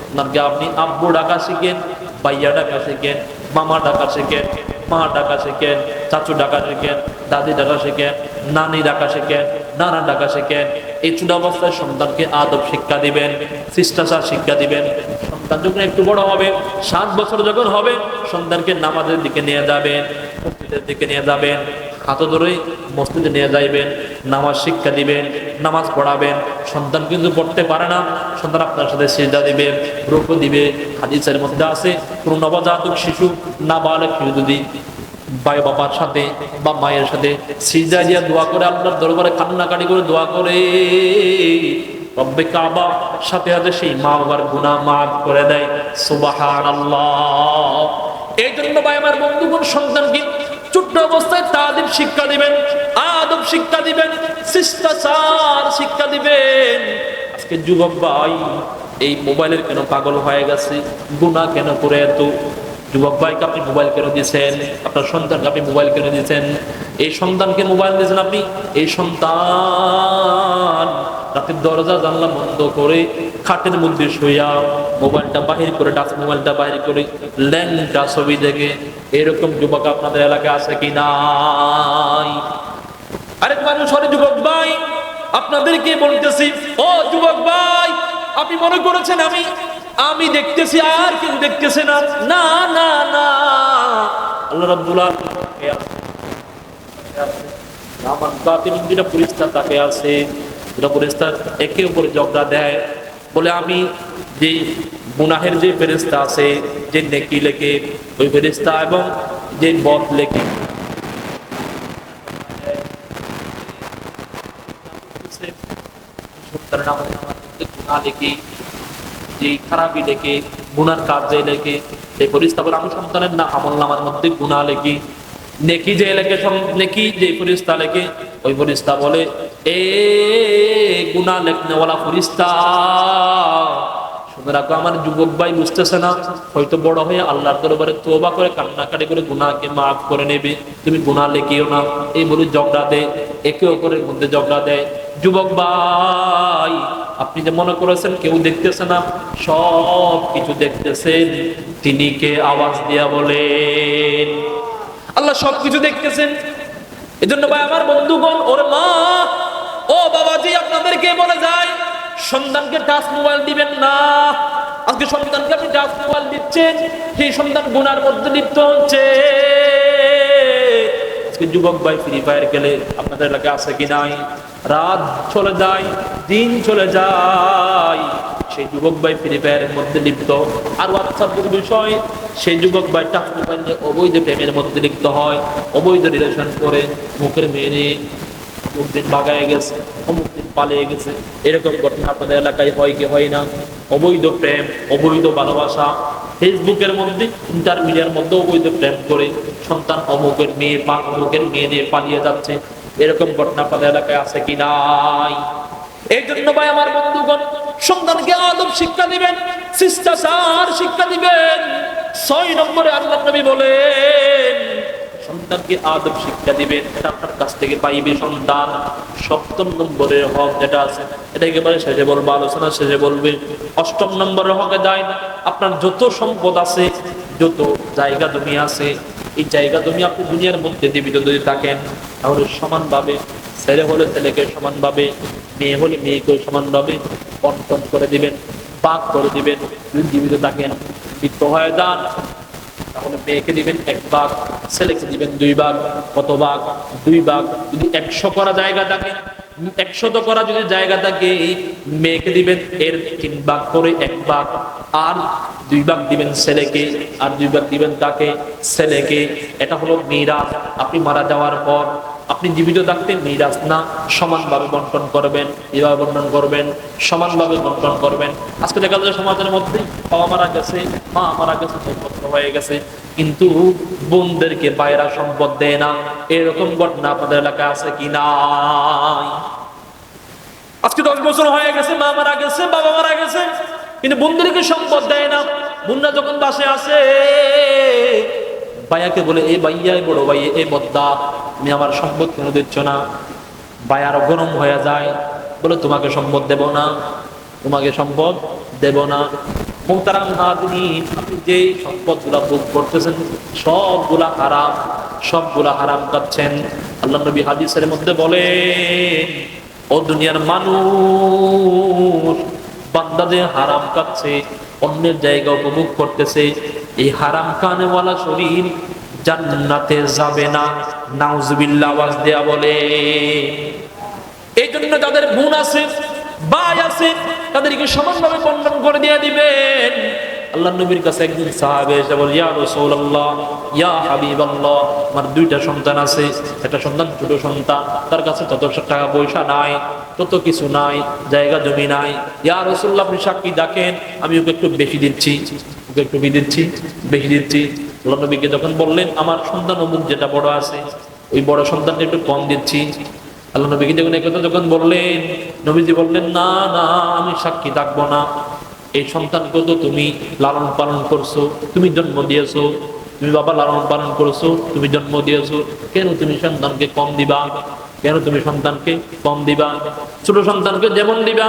আপনাকে আপনি আব্বু ডাকা শিখেন, ভাইয়া ডাকা শিখেন, মামা ডাকা শিখেন, মা ডাকা শিখেন, চাচু ডাকা শিখেন, দাদি ডাকা শিখেন, নানি ডাকা শিখেন, নানা ডাকা শিখেন। এই ছোট অবস্থায় সন্তানকে আদব শিক্ষা দিবেন, শিষ্টাচার শিক্ষা দিবেন। সন্তান যখন একটু বড় হবে, 7 বছর যখন হবে, সন্তানকে নামাজের দিকে নিয়ে যাবেন, মসজিদের দিকে নিয়ে যাবেন, হাত ধরে মসজিদে নিয়ে যাইবেন, নামাজ শিক্ষা দিবেন, নামাজ পড়াবেন। সন্তান কিন্তু পড়তে পারে না, সন্তান আপনার সাথে সিজদা দিবে, রুকু দিবে। হাদিসের মধ্যে আছে, কোন নবজাতক শিশু, নাবালক শিশু যদি ভাই বাবার সাথে বা মায়ের সাথে সিজদা দিয়ে দোয়া করে, আল্লাহর দরবারে কান্নাকাটি করে দোয়া করে, রব্বে কাবা সাথে সাথে সেই মা বাবার গুনাহ মাফ করে দেয়। সুবহানাল্লাহ। এই জন্য ভাই আমার বন্ধুগণ, সন্তানকে ছোট্ট অবস্থায় তাদিব শিক্ষা দিবেন, আদব শিক্ষা দিবেন, শিষ্টাচার শিক্ষা দিবেন। আজকে যুবক ভাই এই মোবাইলের কেন পাগল হয়ে গেছে? গুনাহ কেন করে এত? যুবক ভাইকে আপনি মোবাইল কেন দিয়েছেন? আপনার সন্তানকে আপনি মোবাইল কেন দিয়েছেন? এই সন্তানকে মোবাইল দিয়েছেন আপনি, এই সন্তান রাতের দরজা জানলা বন্ধ করে খাটের মধ্যে শুইয়া মোবাইলটা বাহির করে, টাচ মোবাইলটা বাহির করে ল্যাংটা ছবি দেখে, এরকম যুবক আপনাদের এলাকায় আছে কি নাই? আরেক মানুষ হলে যুবক ভাই, আপনাদেরকে বলতেছি, ও যুবক ভাই, আপনি মনে করেছেন আমি দেখতেছি আর কেউ দেখতেছে না? না না না, আল্লাহ রাব্বুল আলামিন আমার বাতিল যেটা ফেরেশতা তাকে আছে, যেটা ফেরেশতা একে অপরে ঝগড়া দেয়, বলে আমি যে গুনাহের যে ফেরেশতা আছে, যে নেকি লেখে ওই ফেরেশতা, এবং যে বদ লেখে গুনাহ লেখে, যে খারাপি লেখে, গুনার কাজ যে লেখে, এই ফেরেশতা বলে আমি সন্তানের না আমলনামার মধ্যে গুনাহ লেখি। নেকি যে লেখে, নেকি যে ফেরেশতা লেখে, ওই ফেরেশতা বলে এ গুনাহ লেখনেওয়ালা ফেরেশতা, শুনে রাখো আমার যুবক ভাই বুঝতেছে না, হয়তো বড় হয়ে আল্লাহর দরবারে তওবা করে কান্নাকাটি করে গুনাহকে মাফ করে নেবে, তুমি গুনাহ লেখিও না। এই বলে ঝগড়া দেয়, একে অপরের মধ্যে ঝগড়া দেয়। যুবক ভাই, আপনি যে মনে করেছেন কেউ দেখতেছে না, সব কিছু দেখতেছেন। তিনি কে? আওয়াজ দিয়া বলেন। আল্লাহ সবকিছু দেখতেছেন। এজন্য ভাই আমার বন্ধুগণ, ওর মা, ও বাবাজি, আপনাদেরকে বলে যায় সন্তানকে টাচ মোবাইল দিবেন না। আজকে সন্তানকে আপনি টাচ মোবাইল দিচ্ছেন, সেই সন্তান গুনার মধ্যে লিপ্ত হচ্ছে। আজকে যুবক ভাই ফ্রি ফায়ার খেলে, আপনাদের এলাকায় আছে কি নাই? রাত চলে যায়, দিন চলে যায়, সেই যুবক ভাই ফ্রি ফায়ারের মধ্যে লিপ্ত। আর হোয়াটসঅ্যাপের বিষয়, সেই যুবক ভাই টাচ মোবাইল নিয়ে অবৈধ প্রেমের মধ্যে লিপ্ত হয়, অবৈধ রিলেশন করে, মুখের মেয়ে অমুক দিন বাগায় গেছে, অমুক দিন পালিয়ে গেছে। এরকম ঘটনা আপনাদের এলাকায় হয় কি হয় না? অবৈধ প্রেম, অবৈধ ভালোবাসা, ফেসবুকের মধ্যে, ইন্টারমিডিয়ার মধ্যে অবৈধ প্রেম করে সন্তান অমুকের মেয়ে বা অমুকের মেয়ে দিয়ে পালিয়ে যাচ্ছে। এরকম ঘটনা আপনাদের এলাকায় আছে কি নাই? এই জন্য ভাই আমার বন্ধুগণ, সন্তানকে আদব শিক্ষা দিবেন, শিষ্টাচার শিক্ষা দিবেন। 6 নম্বরে আল্লাহ নবী বলেন, সন্তানকে আদব শিক্ষা দিবেন, এটা আপনার কাছ থেকে পাইবে সন্তান। 7 নম্বরের হক যেটা আছে এটা একেবারে শেষে বলবো, আলোচনা শেষে বলবে। 8 নম্বরের হকে যায় আপনার যত সম্পদ আছে, যত জায়গা জমি আছে, এই জায়গা জমি আপনি দুনিয়ার মধ্যে জীবিত যদি থাকেন তাহলে সমানভাবে, ছেলে হলে ছেলেকে সমানভাবে, মেয়ে হলে মেয়েকে সমানভাবে বন্টন করে দিবেন, ভাগ করে দিবেন। যদি জীবিত থাকেন, মৃত্যু হয়ে যান, তাহলে মেয়েকে দিবেন 1 ভাগ, ছেলেকে দিবেন 2 ভাগ। কত ভাগ? 2 ভাগ। যদি 100 করা জায়গা থাকে, 100 করা যদি জায়গা থাকে, মেয়েকে দিবেন এর 3 ভাগ করে 1 ভাগ, আর 2 ভাগ দিবেন ছেলেকে, আর 2 ভাগ দিবেন তাকে, ছেলেকে। এটা হলো মিরাস। আপনি মারা যাওয়ার পর, আপনি জীবিত থাকতে মিরাস না, সমানভাবে বন্টন করবেন। এভাবে বন্টন করবেন, সমানভাবে বন্টন করবেন। আজকে দেখা যায় সমাজের মধ্যে বাবা মারা গেছে, মা মারা গেছে, সম্পদ হয়ে গেছে, কিন্তু বোনদেরকে বাইরা সম্পদ দেয় না। এরকম ঘটনা আপনাদের এলাকায় আছে কি নাই? আজকে 10 বছর হয়ে গেছে, মা মারা গেছে, বাবা মারা গেছে, কিন্তু বোনদেরকে সম্পদ দেয় না। বোনরা যখন বাসে আসে, ভাইয়াকে বলে, এই ভাইয়া, বড় ভাই, এই বদ্দা, তুমি আমার সম্পদ কেন দিচ্ছ না? ভাই আরো গরম হয়ে যায়, বলে তোমাকে সম্পদ দেব না, তোমাকে সম্পদ দেব না। মুহতারাম হাজিরিন, আপনি যে সম্পদগুলা ভোগ করতেছেন সবগুলা হারাম, সবগুলা হারাম খাচ্ছেন। আল্লাহ নবী হাদিসের মধ্যে বলেন, ও দুনিয়ার মানুষ, বান্দা যে হারাম খাচ্ছে, অন্যের জায়গা উপভোগ করতেছে, এই হারাম খানেওয়ালা শরীর জান্নাতে যাবে না। নাউজুবিল্লাহ, আওয়াজ দেয়া বলে। এই জন্য যাদের বোন আছে, ভাই আছে, তাদেরকে সমানভাবে বন্টন করে দিয়ে দিবেন। আল্লাহ নবীর কাছে একদিন সাহাবে এসে বলে, ইয়া রাসূলুল্লাহ, ইয়া হাবিবাল্লাহ, আমার 2টা সন্তান আছে, একটা সন্তান ছোট সন্তান, তার কাছে তত টাকা পয়সা নাই, তত কিছু নাই, জায়গা জমি নাই। ইয়া রাসূলুল্লাহ, আপনি সাক্ষী দেখেন, আমি ওকে একটু বেশি দিচ্ছি, ওকে একটু বেশি দিচ্ছি। আল্লাহ নবীকে যখন বললেন, আমার সন্তান অমুক যেটা বড় আছে, ওই বড় সন্তানটা একটু কম দিচ্ছি। আল্লাহ নবীকে যখন এই কথা যখন বললেন, নবীজি বললেন, না না, আমি সাক্ষী থাকবো না। এই সন্তানকে তো তুমি লালন পালন করছো, তুমি জন্ম দিয়েছো, তুমি বাবা লালন পালন করছো, তুমি জন্ম দিয়েছো, কেন তুমি সন্তানকে কম দিবা? কেন তুমি সন্তানকে কম দিবা? ছোট সন্তানকে যেমন দিবা,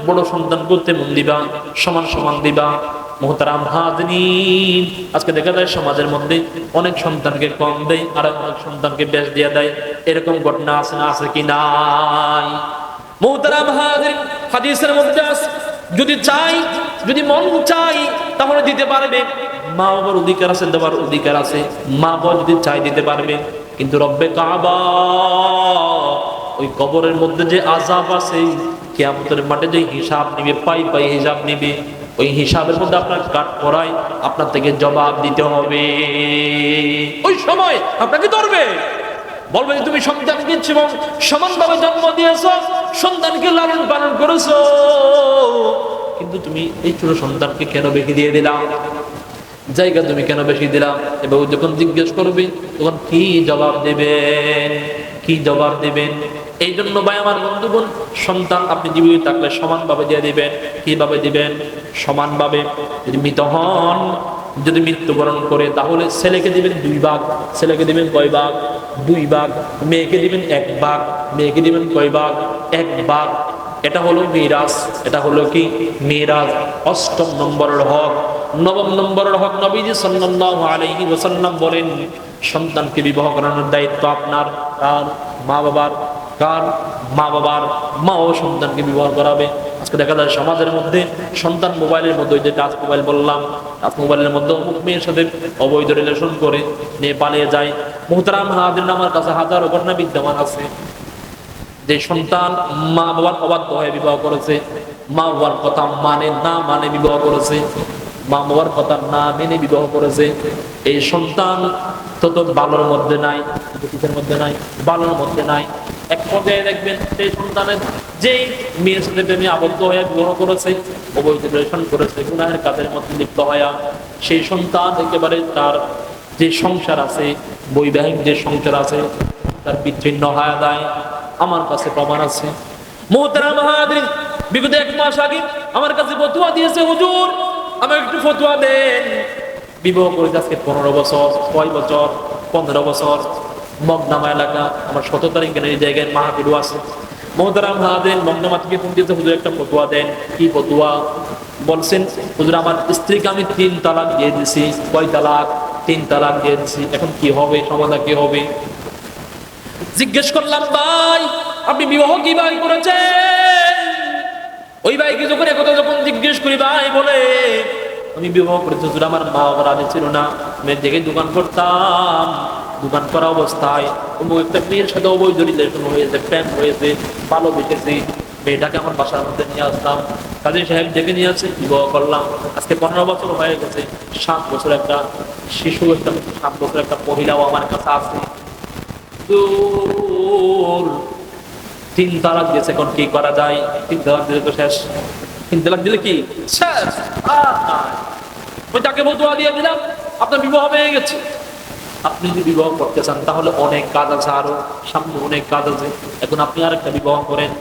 বড় সন্তানকে তেমন দিবা, সমান সমান দিবা। মুহতারাম হাজিরিন, আজকে দেখা যায় সমাজের মধ্যে অনেক সন্তানকে কম দেয়, আর অনেক সন্তানকে বেশ দিয়ে দেয়। এরকম ঘটনা আছে না? আছে কি নাই? মুহতারাম হাজিরিন, হাদিসের মধ্যে আছে, যদি চাই, যদি মন চাই, তাহলে দিতে পারবে। মা বাবার অধিকার আছে, দেওয়ার অধিকার আছে। মা বাবা যদি চাই দিতে পারবে, কিন্তু রব্বে কাবা, ওই কবরের মধ্যে যে আযাব আছে, কিয়ামতের মাঠে যে হিসাব নিবে, পাই পাই হিসাব নিবে, ওই হিসাবের মধ্যে আপনার কাট করায় আপনার থেকে জবাব দিতে হবে। ওই সময় আপনাকে ধরবে, বলবে যে তুমি সন্তানকে সমানভাবে জন্ম দিয়েছো, সন্তানকে লালন পালন করেছো, কিন্তু তুমি এই ছোট সন্তানকে কেন বেশি দিয়ে দিলাম? জায়গা তুমি কেন বেশি দিলাম? এবার যখন জিজ্ঞেস করবে, তখন কি জবাব দেবেন? কি জবাব দেবেন? এই জন্য ভাই আমার বন্ধুগণ, সন্তান আপনি জীবিত থাকলে সমানভাবে দিয়ে দিবেন। কিভাবে দিবেন? সমানভাবে। যদি মৃত হন, যদি মৃত্যুবরণ করে, তাহলে ছেলেকে দিবেন 2 ভাগ, ছেলেকে দিবেন কয় ভাগ? 2 ভাগ। মেয়েকে দিবেন 1 ভাগ, মেয়েকে দিবেন কয় ভাগ? 1 ভাগ। এটা হলো মিরাস, এটা হলো কি? মিরাস। 8 নম্বরের হক। 9 নম্বরের হক, নবীজি সাল্লাল্লাহু আলাইহি ওয়াসাল্লাম বলেন, সন্তানকে বিবাহ করানোর দায়িত্ব আপনার। কার? মা বাবার। কার? মা বাবার। মা ও সন্তানকে বিবাহ করাবে। আজকে দেখা যায় সমাজের মধ্যে সন্তান মোবাইলের মধ্যে, যে টাচ মোবাইল বললাম, টাচ মোবাইলের মধ্যে অমুক মেয়ের সাথে অবৈধ রিলেশন করে নিয়ে পালিয়ে যায়। মুহতারাম হাজিরিন, আমার কাছে হাজারো ঘটনা বিদ্যমান আছে, যে সন্তান মা বাবার অবাধ্য হয়ে বিবাহ করেছে, মা বাবার কথা মানে না মানে বিবাহ করেছে, মা বাবার কথা না মেনে বিবাহ করেছে। এই সন্তান তত ভালোর মধ্যে নাই, কিসের মধ্যে নাই? ভালোর মধ্যে নাই। এক পর্যায়ে দেখবেন সেই সন্তানের যেই মেয়ের সাথে প্রেমে আবদ্ধ হয়ে বিবাহ করেছে, অবৈধ রিলেশন করেছে, গুনাহের কাজের মধ্যে লিপ্ত হয়ে, সেই সন্তান একেবারে তার যে সংসার আছে, বৈবাহিক যে সংসার আছে, তার বিচ্ছিন্ন হয়ে যায়। আমার কাছে প্রমাণ আছে। মুহতারাম হাজিরিন, বিগত 1 মাস আগে আমার কাছে ফতোয়া দিয়েছে, হুজুর আমাকে একটু ফতোয়া দেন। বিবাহ করেছে আজকে 15 বছর, কয় বছর? 15 বছর মগনামা এলাকা, আমার 17 তারিখ এই জায়গায় মাহফিল আছে। মোহতারাম হাজির, মগনামা থেকে ফোন দিয়েছে, হুজুর একটা ফতোয়া দেন। কি ফতোয়া? বলছেন, হুজুর আমার স্ত্রীকে আমি 3 তালাক দিয়ে দিছি। কয় তালাক? 3 তালাক দিয়ে দিছি। এখন কি হবে, সমাধান কি হবে? জিজ্ঞেস করলাম, ভাই আপনি বিবাহ কিভাবে করেছেন? ওই ভাই কিছু করে কথা যখন জিজ্ঞেস করি, ভাই বলে আমি বিবাহ করেছি হুজুর, আমার মা বাবা রাজি ছিল না, মেয়ের দেখে দোকান করতাম, দোকান করা অবস্থায় একটা মেয়ের সাথে অবৈধ রিলেশন হয়েছে, প্রেম হয়েছে, ভালোবেসেছি, মেয়েটাকে আমার বাসার মধ্যে নিয়ে আসলাম, কাজী সাহেব ডেকে নিয়ে আসে, বিবাহ করলাম। আজকে 15 বছর হয়ে গেছে। 7 বছর একটা শিশু, একটা 7 বছর একটা মহিলাও আমার কাছে আছে। 3 তালাক দিয়েছে, এখন কি করা যায়? 3 তালাক দিলে তো শেষ। 3 তালাক দিলে কি শেষ? ওই তাকে ফতোয়া দিয়ে দিলাম, আপনার বিবাহ হয়ে গেছে। আপনি যদি বিবাহ করতে চান তাহলে অনেক কাজ আছে, আরো সামনে অনেক কাজ আছে, এখন আপনি আর একটা বিবাহ করেন।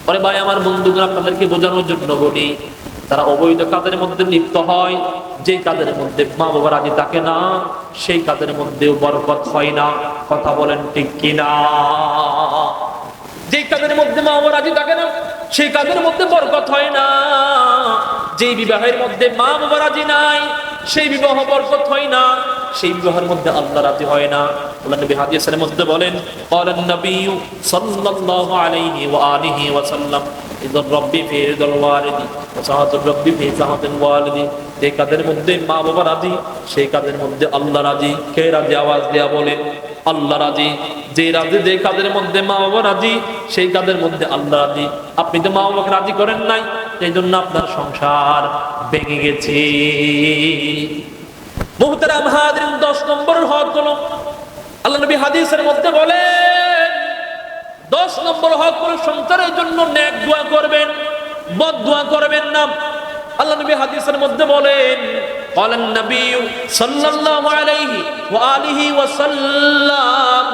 পরে ভাই আমার বন্ধুগণ, আপনাদেরকে বোঝানোর জন্য বলি, তারা অবৈধ কাজের মধ্যে লিপ্ত হয়, যে কাজের মধ্যে মা বাবা রাজি থাকে না, সেই কাজের মধ্যেও বরকত হয় না। কথা বলেন ঠিক কিনা? যে কাজের মধ্যে মা বাবা রাজি থাকে না, সেই কাজের মধ্যে বরকত হয় না। যে বিবাহের মধ্যে মা বাবা রাজি নাই, সেই বিবাহ বরকত হয় না, সেই বিবাহের মধ্যে আল্লাহ রাজি হয় না। আল্লাহ নবী হাদিসের মধ্যে বলেন, ক্বালান নবী সাল্লাল্লাহু আলাইহি ওয়া আলিহি ওয়া সাল্লাম, ইযর রাব্বি ফি রিদাল ওয়ালিদি ওয়া সাহাতুর রাব্বি ফি সাহাতিল ওয়ালিদি। যে কাজের মধ্যে মা বাবা রাজি, সেই কাজের মধ্যে আল্লাহ রাজি। কে রাজি? আওয়াজ দেয়া বলেন, আল্লাহ রাজি। যে রাজি, যে কাজের মধ্যে মা বাবা রাজি, সেই কাজের মধ্যে আল্লাহ রাজি। আপনি তো মা বাবাকে রাজি করেন নাই, এই জন্য আপনার সংসার ভেঙে গেছে। মুহতারাম হাজিরিন, 10 নম্বরের হক হলো, আল্লাহ নবী হাদিসের মধ্যে বলেন, 10 নম্বর হক হলো সন্তানের জন্য নেক দোয়া করবেন, বদ দোয়া করবেন না। আল্লাহ নবী হাদিসের মধ্যে বলেন, ক্বালান নবী সাল্লাল্লাহু আলাইহি ওয়া আলিহি ওয়া সাল্লাম,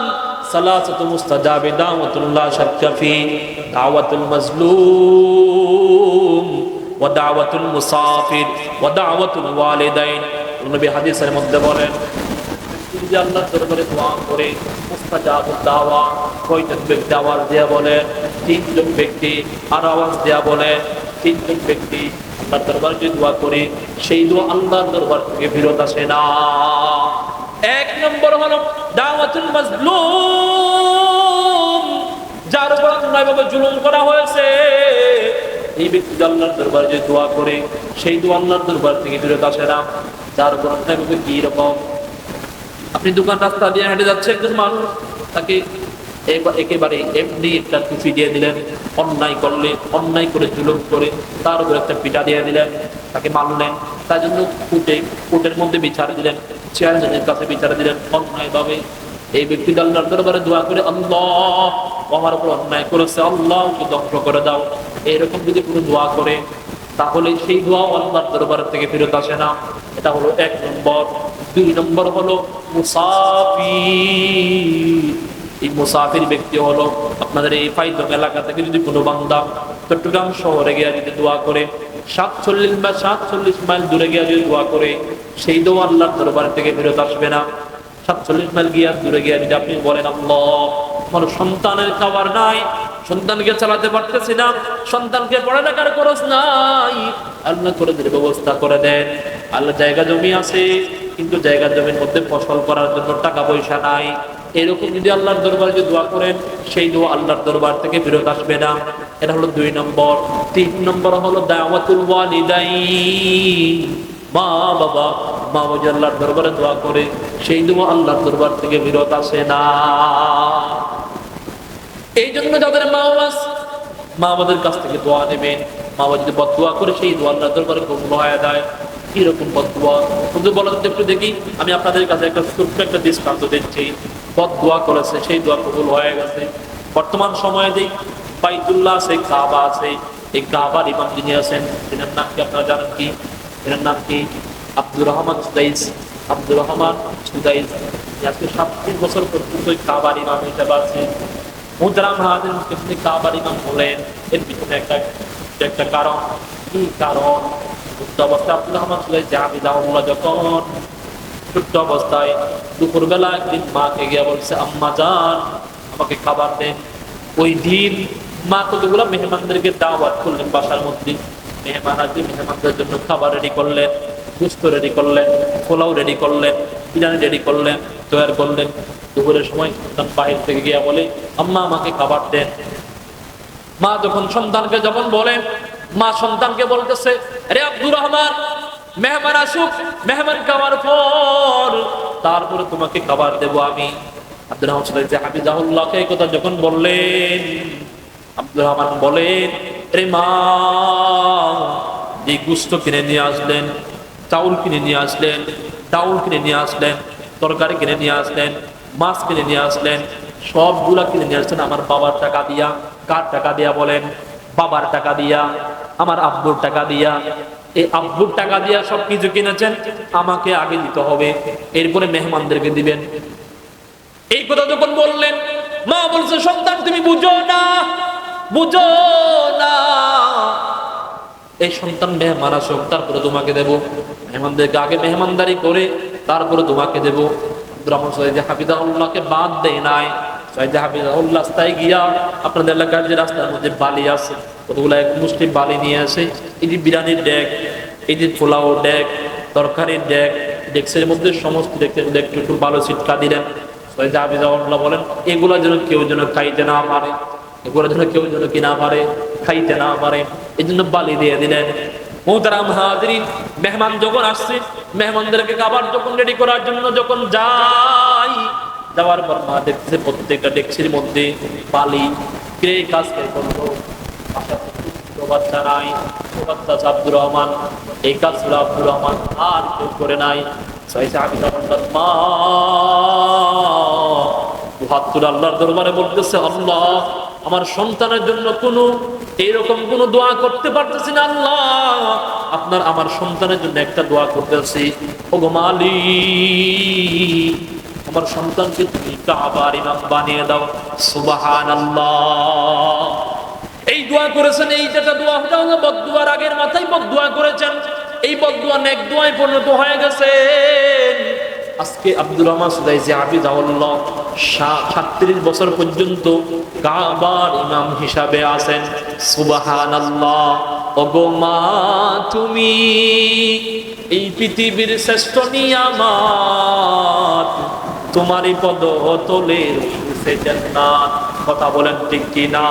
সালাসাতু মুস্তাজাবি দাওয়াতুল্লাহ শাক্কা ফি দাওয়াতুল মাজলুম ওয়া দাওয়াতুল মুসাফির ওয়া দাওয়াতুল ওয়ালিদাইন। নবী হাদিসের মধ্যে বলেন, যে আল্লাহর দরবারে দোয়া করে মুস্তাজাবুদ দাওয়া, কয়জন ব্যক্তি আওয়াজ দেয়া বলে? 3 জন ব্যক্তি। আর আওয়াজ দেয়া বলে 3 জন ব্যক্তি। আল্লাহর দরবারে যে দোয়া করে, সেই দোয়া আল্লাহর দরবার থেকে ফেরত আসে না। 1 নম্বর হলো দাওয়াতুল মাজলুম, যার উপর অন্যায়ভাবে জুলুম করা হয়েছে, এই ব্যক্তি আল্লাহর দরবারে যে দোয়া করে, সেই দোয়া আল্লাহর দরবার থেকে ফেরত আসে না। যার উপর অন্যায়ভাবে, কি রকম? আপনি দোকান রাস্তা দিয়ে হেঁটে যাচ্ছে, একজন মানুষ, তাকে একেবারে এমনি একটা টুপি দিয়ে দিলেন, অন্যায় করলে, অন্যায় করে জুলুম করে তার উপর একটা পিঠা দিয়ে দিলেন, তাকে মারলেন, তার জন্য কোর্টের মধ্যে বিচার দিলেন, চেয়ারম্যানের কাছে বিচার দিলেন অন্যায় ভাবে। এই ব্যক্তি আল্লাহর দরবারে দোয়া করে, আল্লাহ আমার উপর অন্যায় করেছে, আল্লাহ ওকে ধ্বংস করে দাও, এরকম যদি কোনো দোয়া করে, তাহলে সেই দোয়া আল্লাহর দরবার থেকে ফেরত আসে না। এটা হলো 1 নম্বর। 2 নম্বর হলো মুসাফির। এই মুসাফির ব্যক্তি হলো, আপনাদের এই ফাইদম এলাকা থেকে যদি কোনো বান্দা চট্টগ্রাম শহরে গিয়ে যদি দোয়া করে, 47 মাইল দূরে গিয়ে যদি দোয়া করে, সেই দোয়া আল্লাহর দরবার থেকে ফেরত আসবে না। 47 মাইল গিয়ে দূরে গিয়ে যদি আপনি বলেন, আল্লাহ আমার সন্তানের খাবার নাই, সন্তানকে চালাতে পারতেছি না, সন্তানকে পড়ালেখার খরচ নাই, আল্লাহ করে দিলে ব্যবস্থা করে দেন। আল্লাহ জায়গা জমি আছে, কিন্তু জায়গা জমির মধ্যে ফসল করার জন্য টাকা পয়সা নাই, এরকম যদি আল্লাহর দরবারে যে দোয়া করেন, সেই দোয়া আল্লাহর দরবার থেকে ফেরত আসবে না। এটা হলো 2 নম্বর। 3 নম্বর হলো দাওয়াতুল ওয়ালিদাইন। মা বাবা আল্লাহর দরবারে দোয়া করে, সেই দোয়া আল্লাহর দরবার থেকে ফেরত আসে না। এই জন্য যাদের মা বাবাদের কাছ থেকে দোয়া নেবেন। মা বাবা যদি বদদোয়া করে, সেই দোয়া আল্লাহর দরবারে কবুল হয়ে যায়। কিরকম বদদোয়া? শুধু বলেন তো একটু দেখি। আমি আপনাদের কাছে একটা ছোট্ট একটা দৃষ্টান্ত দিচ্ছি। বদদোয়া করেছে, সেই দোয়া কবুল হয়ে গেছে। বর্তমান সময়ে যে বাইতুল্লাহ আছে, কাবা আছে, এই কাবার ইমাম যিনি আছেন, এনার নাম কি আপনারা জানেন? কি এনার নাম কি? আব্দুর রহমান সুদাইস। আব্দুর রহমান সুদাইস আজকে 37 বছর পর্যন্ত কাবার ইমাম হিসেবে আছে। মুহতারাম হাজির, তিনি কাবার ইমাম হলেন, এর পিছনে একটা কারণ। কি কারণ? অবস্থা আব্দুর রহমান সুদাইস জাহাবিদাহুল্লাহ যখন ছোট্ট অবস্থায় দুপুরবেলা একদিন মাকে গিয়ে বলছে, আম্মা জান আমাকে খাবার দেন। ওই দিন মা কতগুলো মেহমানদেরকে দাওয়াত করলেন বাসার মধ্যে। মেহমান আসবে, মেহমানদের জন্য খাবার রেডি করলেন, গুস্ত রেডি করলেন, পোলাও রেডি করলেন, বিরিয়ানি রেডি করলেন, তৈরি করলেন। দুপুরের সময় সন্তান বাহির থেকে গিয়া বলে, আম্মা আমাকে খাবার দেন। মা যখন সন্তানকে যখন বলেন, মা সন্তানকে বলতেছে, আরে আব্দুর রহমান, মেহমান আসুক, মেহমান খাওয়ার পর তারপরে তোমাকে খাবার দেব আমি। আব্দুর রহমান হাফিজাহুল্লাহকে এই কথা যখন বললেন, আব্দুর রহমান বলেন, আরে মা, এই গুস্ত কিনে নিয়ে আসলেন, চাউল কিনে নিয়ে আসলেন, ডাউল কিনে নিয়ে আসলেন, তরকারি কিনে নিয়ে আসলেন, মাছ কিনে নিয়ে আসলেন, সবগুলা কিনে নিয়ে আসলেন আমার বাবার টাকা দিয়া। কার টাকা দিয়া বলেন? বাবার টাকা দিয়া, আমার আব্বুর টাকা দিয়া। এই আব্বুর টাকা দিয়া সবকিছু কিনেছেন, আমাকে আগে দিতে হবে, এরপরে মেহমানদেরকে দিবেন। এই কথা যখন বললেন, মা বলছে, সন্তান তুমি বুঝো না, বুঝো না, এই সন্তান মেহমান আসুক তারপরে তোমাকে দেব, মেহমানদেরকে আগে মেহমানদারি করে তারপরে তোমাকে দেব। ব্রাহ্মণ সৈয়দ হাফিজাহুল্লাহকে বাদ দেয় নাই। সৈয়দ হাফিজাহুল্লাহ রাস্তায় গিয়া, আপনাদের এলাকার যে রাস্তার মধ্যে বালি আছে, কতগুলো এক মুসলিম বালি নিয়ে আসে। এই যে বিরিয়ানির ডেক, এই যে পোলাও ডেক, তরকারির ডেক, ডেক্সের মধ্যে সমস্ত দেখতে একটু একটু ভালো ছিটকা দিলেন। সৈয়দ হাফিজাহুল্লাহ বলেন, এগুলা যেন কেউ যেন খাইতে না পারে, এগুলো যেন কেউ যেন কি না পারে, খাইতে না পারে, এই জন্য বালি দিয়ে দিলেন। মুহতারাম হাজিরিন, মেহমান যখন আসছে, মেহমানদেরকে খাবার যখন রেডি করার জন্য যখন যাই, যাওয়ার পর মা দেখতেছে প্রত্যেকটা ডেকচির মধ্যে বালি। কে কাজ কে করলো? বাচ্চা নাই, বাচ্চা আব্দুর রহমান, এই কাজগুলো আব্দুর রহমান আর কেউ করে নাই। মা হাত তুলে আল্লাহর দরবারে বলতেছে, আল্লাহ আমার সন্তানের জন্য কোনো এইরকম কোনো দোয়া করতে পারতেছি না, আল্লাহ আপনার আমার সন্তানের জন্য একটা দোয়া করতেছি। ওগো মালিক, আমার সন্তানকে তুমি কাবার ইমাম বানিয়ে দাও। সুবহানাল্লাহ। এই দোয়া করেছেন, এই যেটা দোয়া হলো বদদুয়ার আগের মাথায় বদদুয়া করেছেন, এই বদদুয়া নেক দোয়ায় পরিণত হয়ে গেছে। আজকে আব্দুর রহমান সুদাইসি হাফিজাহুল্লাহ 37 বছর পর্যন্ত কাবার ইমাম হিসাবে আছেন। সুবহানাল্লাহ। ওগো মা, তুমি এই পৃথিবীর শ্রেষ্ঠ নিয়ামত, তোমারই পদ তলে রয়েছে জান্নাত। কথা বলেন ঠিক কি না?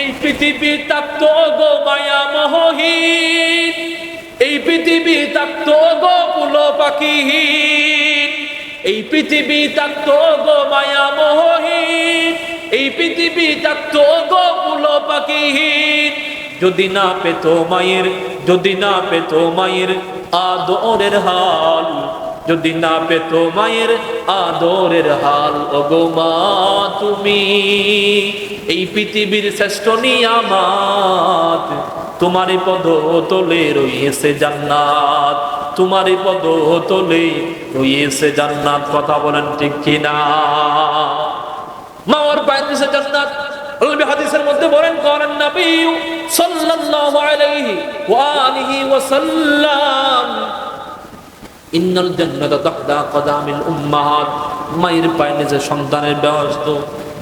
এই পৃথিবী থাকতো গো মায়া মোহহীন, এই পৃথিবী থাকতো গো ফুল পাখিহীন, এই পৃথিবী থাকতো গো মায়া মোহহীন, এই পৃথিবী থাকতো গো ফুল পাখিহীন, যদি না পেত মায়ের, যদি না পেত মায়ের আদরের হাল, যদি না পেত মায়ের আদরের হাল। ওগো মা, তুমি এই পৃথিবীর শ্রেষ্ঠ নিয়ামত, তোমারই পদ তলে রয়েছে জান্নাত, তোমারই পদ তলে রয়েছে জান্নাত। কথা বলেন ঠিক কিনা? মাওয়ার পায়ের নিচে জান্নাত। নবী হাদিসের মধ্যে বলেন, করেন নবী সাল্লাল্লাহু আলাইহি ওয়া আলিহি ওয়াসাল্লাম, ইন্নাল জান্নাতা তাহতা কদামিল উম্মাহাত। মায়ের পায়ের নিচে সন্তানের ব্যস্ত।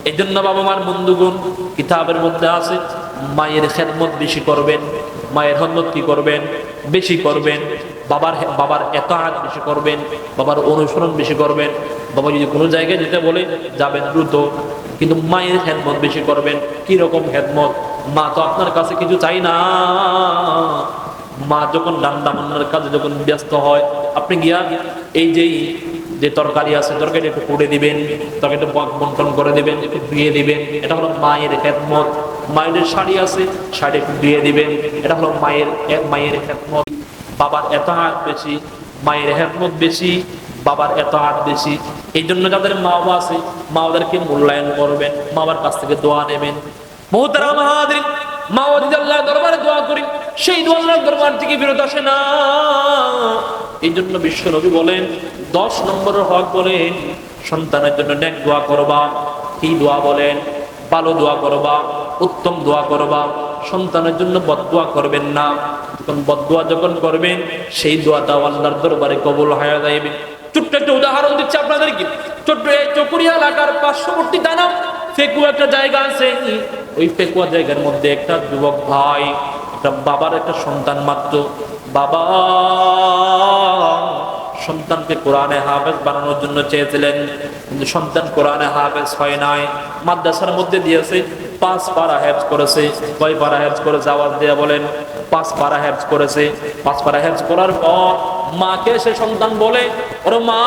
এই জন্য বাবা মার বন্ধুগণ, কিতাবের মধ্যে আছে মায়ের খেদমত বেশি করবেন। মায়ের খেদমত কি করবেন? বেশি করবেন। বাবার এতাআত বেশি করবেন, বাবার অনুসরণ বেশি করবেন। বাবা যদি কোনো জায়গায় যেতে বলে যাবেন দ্রুত, কিন্তু মায়ের খেদমত বেশি করবেন। কি রকম খেদমত? মা তো আপনার কাছে কিছু চাই না। মা যখন রান্না বান্নার কাজে যখন ব্যস্ত হয়, আপনি গিয়া এই যে তরকারি আছে, তরকারি একটু করে দিবেন, তরকারিটা বন্টন করে দিবেন, একটু ধুয়ে দিবেন, এটা হলো মায়ের খেদমত। মায়ের শাড়ি আছে, শাড়ি একটু ধুয়ে দিবেন, এটা হলো মায়ের খেদমত। বাবার এতাআত বেশি, মায়ের খেদমত বেশি, বাবার এতাআত বেশি। এই জন্য যাদের মা বাবা আছে, মা বাবাদেরকে মূল্যায়ন করবেন, মা বাবার কাছ থেকে দোয়া নেবেন। মুহতারাম হাজিরিন, মা বাবা আল্লাহর দরবারে দোয়া করি, সেই দোয়া আল্লাহর দরবার থেকে বিরত আসে না। এই জন্য বিশ্ব নবী বলেন, 10 নম্বরের হক বলেন, সন্তানের জন্য নেক দোয়া করবা। কি দোয়া বলেন? ভালো দোয়া করবা, উত্তম দোয়া করবা, সন্তানের জন্য বদদুয়া করবেন না। যখন বদদুয়া যখন করবেন, সেই দোয়াটা আল্লাহর দরবারে কবুল হয়ে যাবে। ছোট্ট একটা উদাহরণ দিচ্ছি আপনাদেরকে। ছোট্ট এই চকুরিয়া এলাকার পার্শ্ববর্তী থানা ফেকুয়া একটা জায়গা আছে। ওই ফেকুয়া জায়গার মধ্যে একটা যুবক ভাই, একটা বাবার একটা সন্তান মাত্র, বাবা সন্তানকে কোরআনে হাফেজ বানানোর জন্য চেয়েছিলেন, কিন্তু সন্তান কোরআনে হাফেজ হয় নাই। মাদ্রাসার মধ্যে দিয়েছে, 5 পারা হেফজ করেছে। কয় পারা হেফজ করেছে আওয়াজ দিয়ে বলেন? 5 পারা হেফজ করেছে। 5 পারা হেফজ করার পর মাকে সে সন্তান বলে, ওরে মা,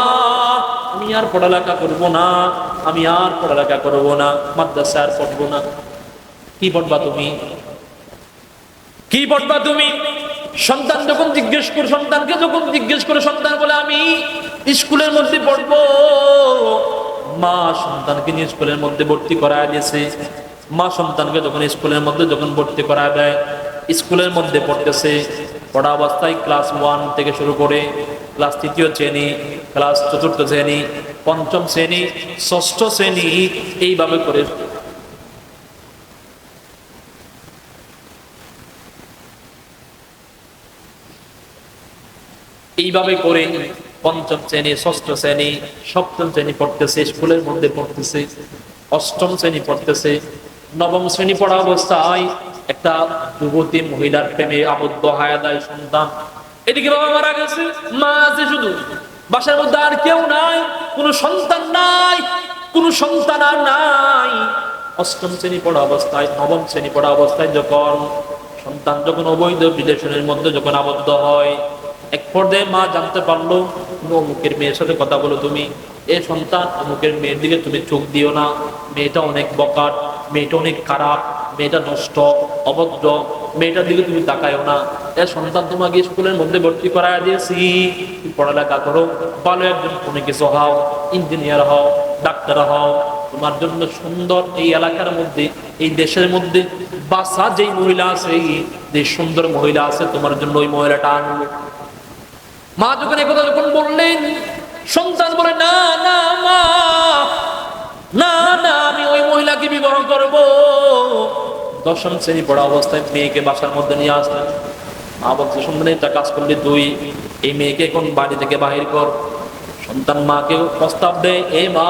আমি আর পড়ালেখা করবো না, আমি আর পড়ালেখা করবো না, মাদ্রাসা আর পড়বো না। কি পড়বা তুমি? কি পড়বা তুমি? সন্তান যখন জিজ্ঞেস করে, সন্তানকে যখন জিজ্ঞেস করে, সন্তান বলে আমি স্কুলের মধ্যে পড়বো। মা সন্তানকে নিয়ে স্কুলের মধ্যে ভর্তি করায় দিয়েছে। মা সন্তানকে যখন স্কুলের মধ্যে যখন ভর্তি করায় দেয়, স্কুলের মধ্যে পড়তেছে। পড়া অবস্থায় ক্লাস 1 থেকে শুরু করে ক্লাস 3য় শ্রেণী, ক্লাস 4র্থ শ্রেণী, 5ম শ্রেণী, 6ষ্ঠ শ্রেণী, এইভাবে করে এইভাবে করে 5ম শ্রেণী, 6ষ্ঠ শ্রেণী, 7ম শ্রেণী পড়তেছে, স্কুলের মধ্যে পড়তেছে। 8ম শ্রেণী পড়তেছে। 9ম শ্রেণী পড়া অবস্থায় একটা যুবতী মহিলার প্রেমে আবদ্ধ হয়ে যায় সন্তান। এদিকে বাবা মারা গেছে, মা আছে শুধু, বাসার মধ্যে আর কেউ নাই, কোনো সন্তান নাই, কোনো সন্তান আর নাই। 8ম শ্রেণী পড়া অবস্থায়, 9ম শ্রেণী পড়া অবস্থায় যখন সন্তান যখন অবৈধ রিলেশনের মধ্যে যখন আবদ্ধ হয়, এক পর্যায়ে মা জানতে পারলো অমুকের মেয়ের সাথে কথা বলো তুমি, এ সন্তান অমুকের মেয়ের দিকে তুমি চোখ দিও না, মেয়েটা অনেক বকাট, মেয়েটা অনেক খারাপ, মেয়েটা নষ্ট, অভদ্র, মেয়েটার দিকে তুমি তাকায়ও না। এ সন্তান তোমাকে স্কুলের মধ্যে ভর্তি করায় দিয়েছি, পড়ালেখা করো, ভালো একজন কোনো কিছু হও, ইঞ্জিনিয়ার হও, ডাক্তার হও, তোমার জন্য সুন্দর এই এলাকার মধ্যে, এই দেশের মধ্যে বাসা যেই মহিলা আছে, যে সুন্দর মহিলা আছে, তোমার জন্য ওই মহিলাটা আনবো। মা যখন একথা যখন বললেন, সন্তান বলে না না মা, না না, আমি ওই মহিলাকে বিবাহ করব। 10ম শ্রেণী পড়া অবস্থায় মেয়েকে বাসার মধ্যে নিয়ে আসলেন। মা বলছে, সন্তান একটা কাজ করলে তুই এই মেয়েকে এখন বাড়ি থেকে বাহির কর। সন্তান মাকে প্রস্তাব দেয়, এ মা,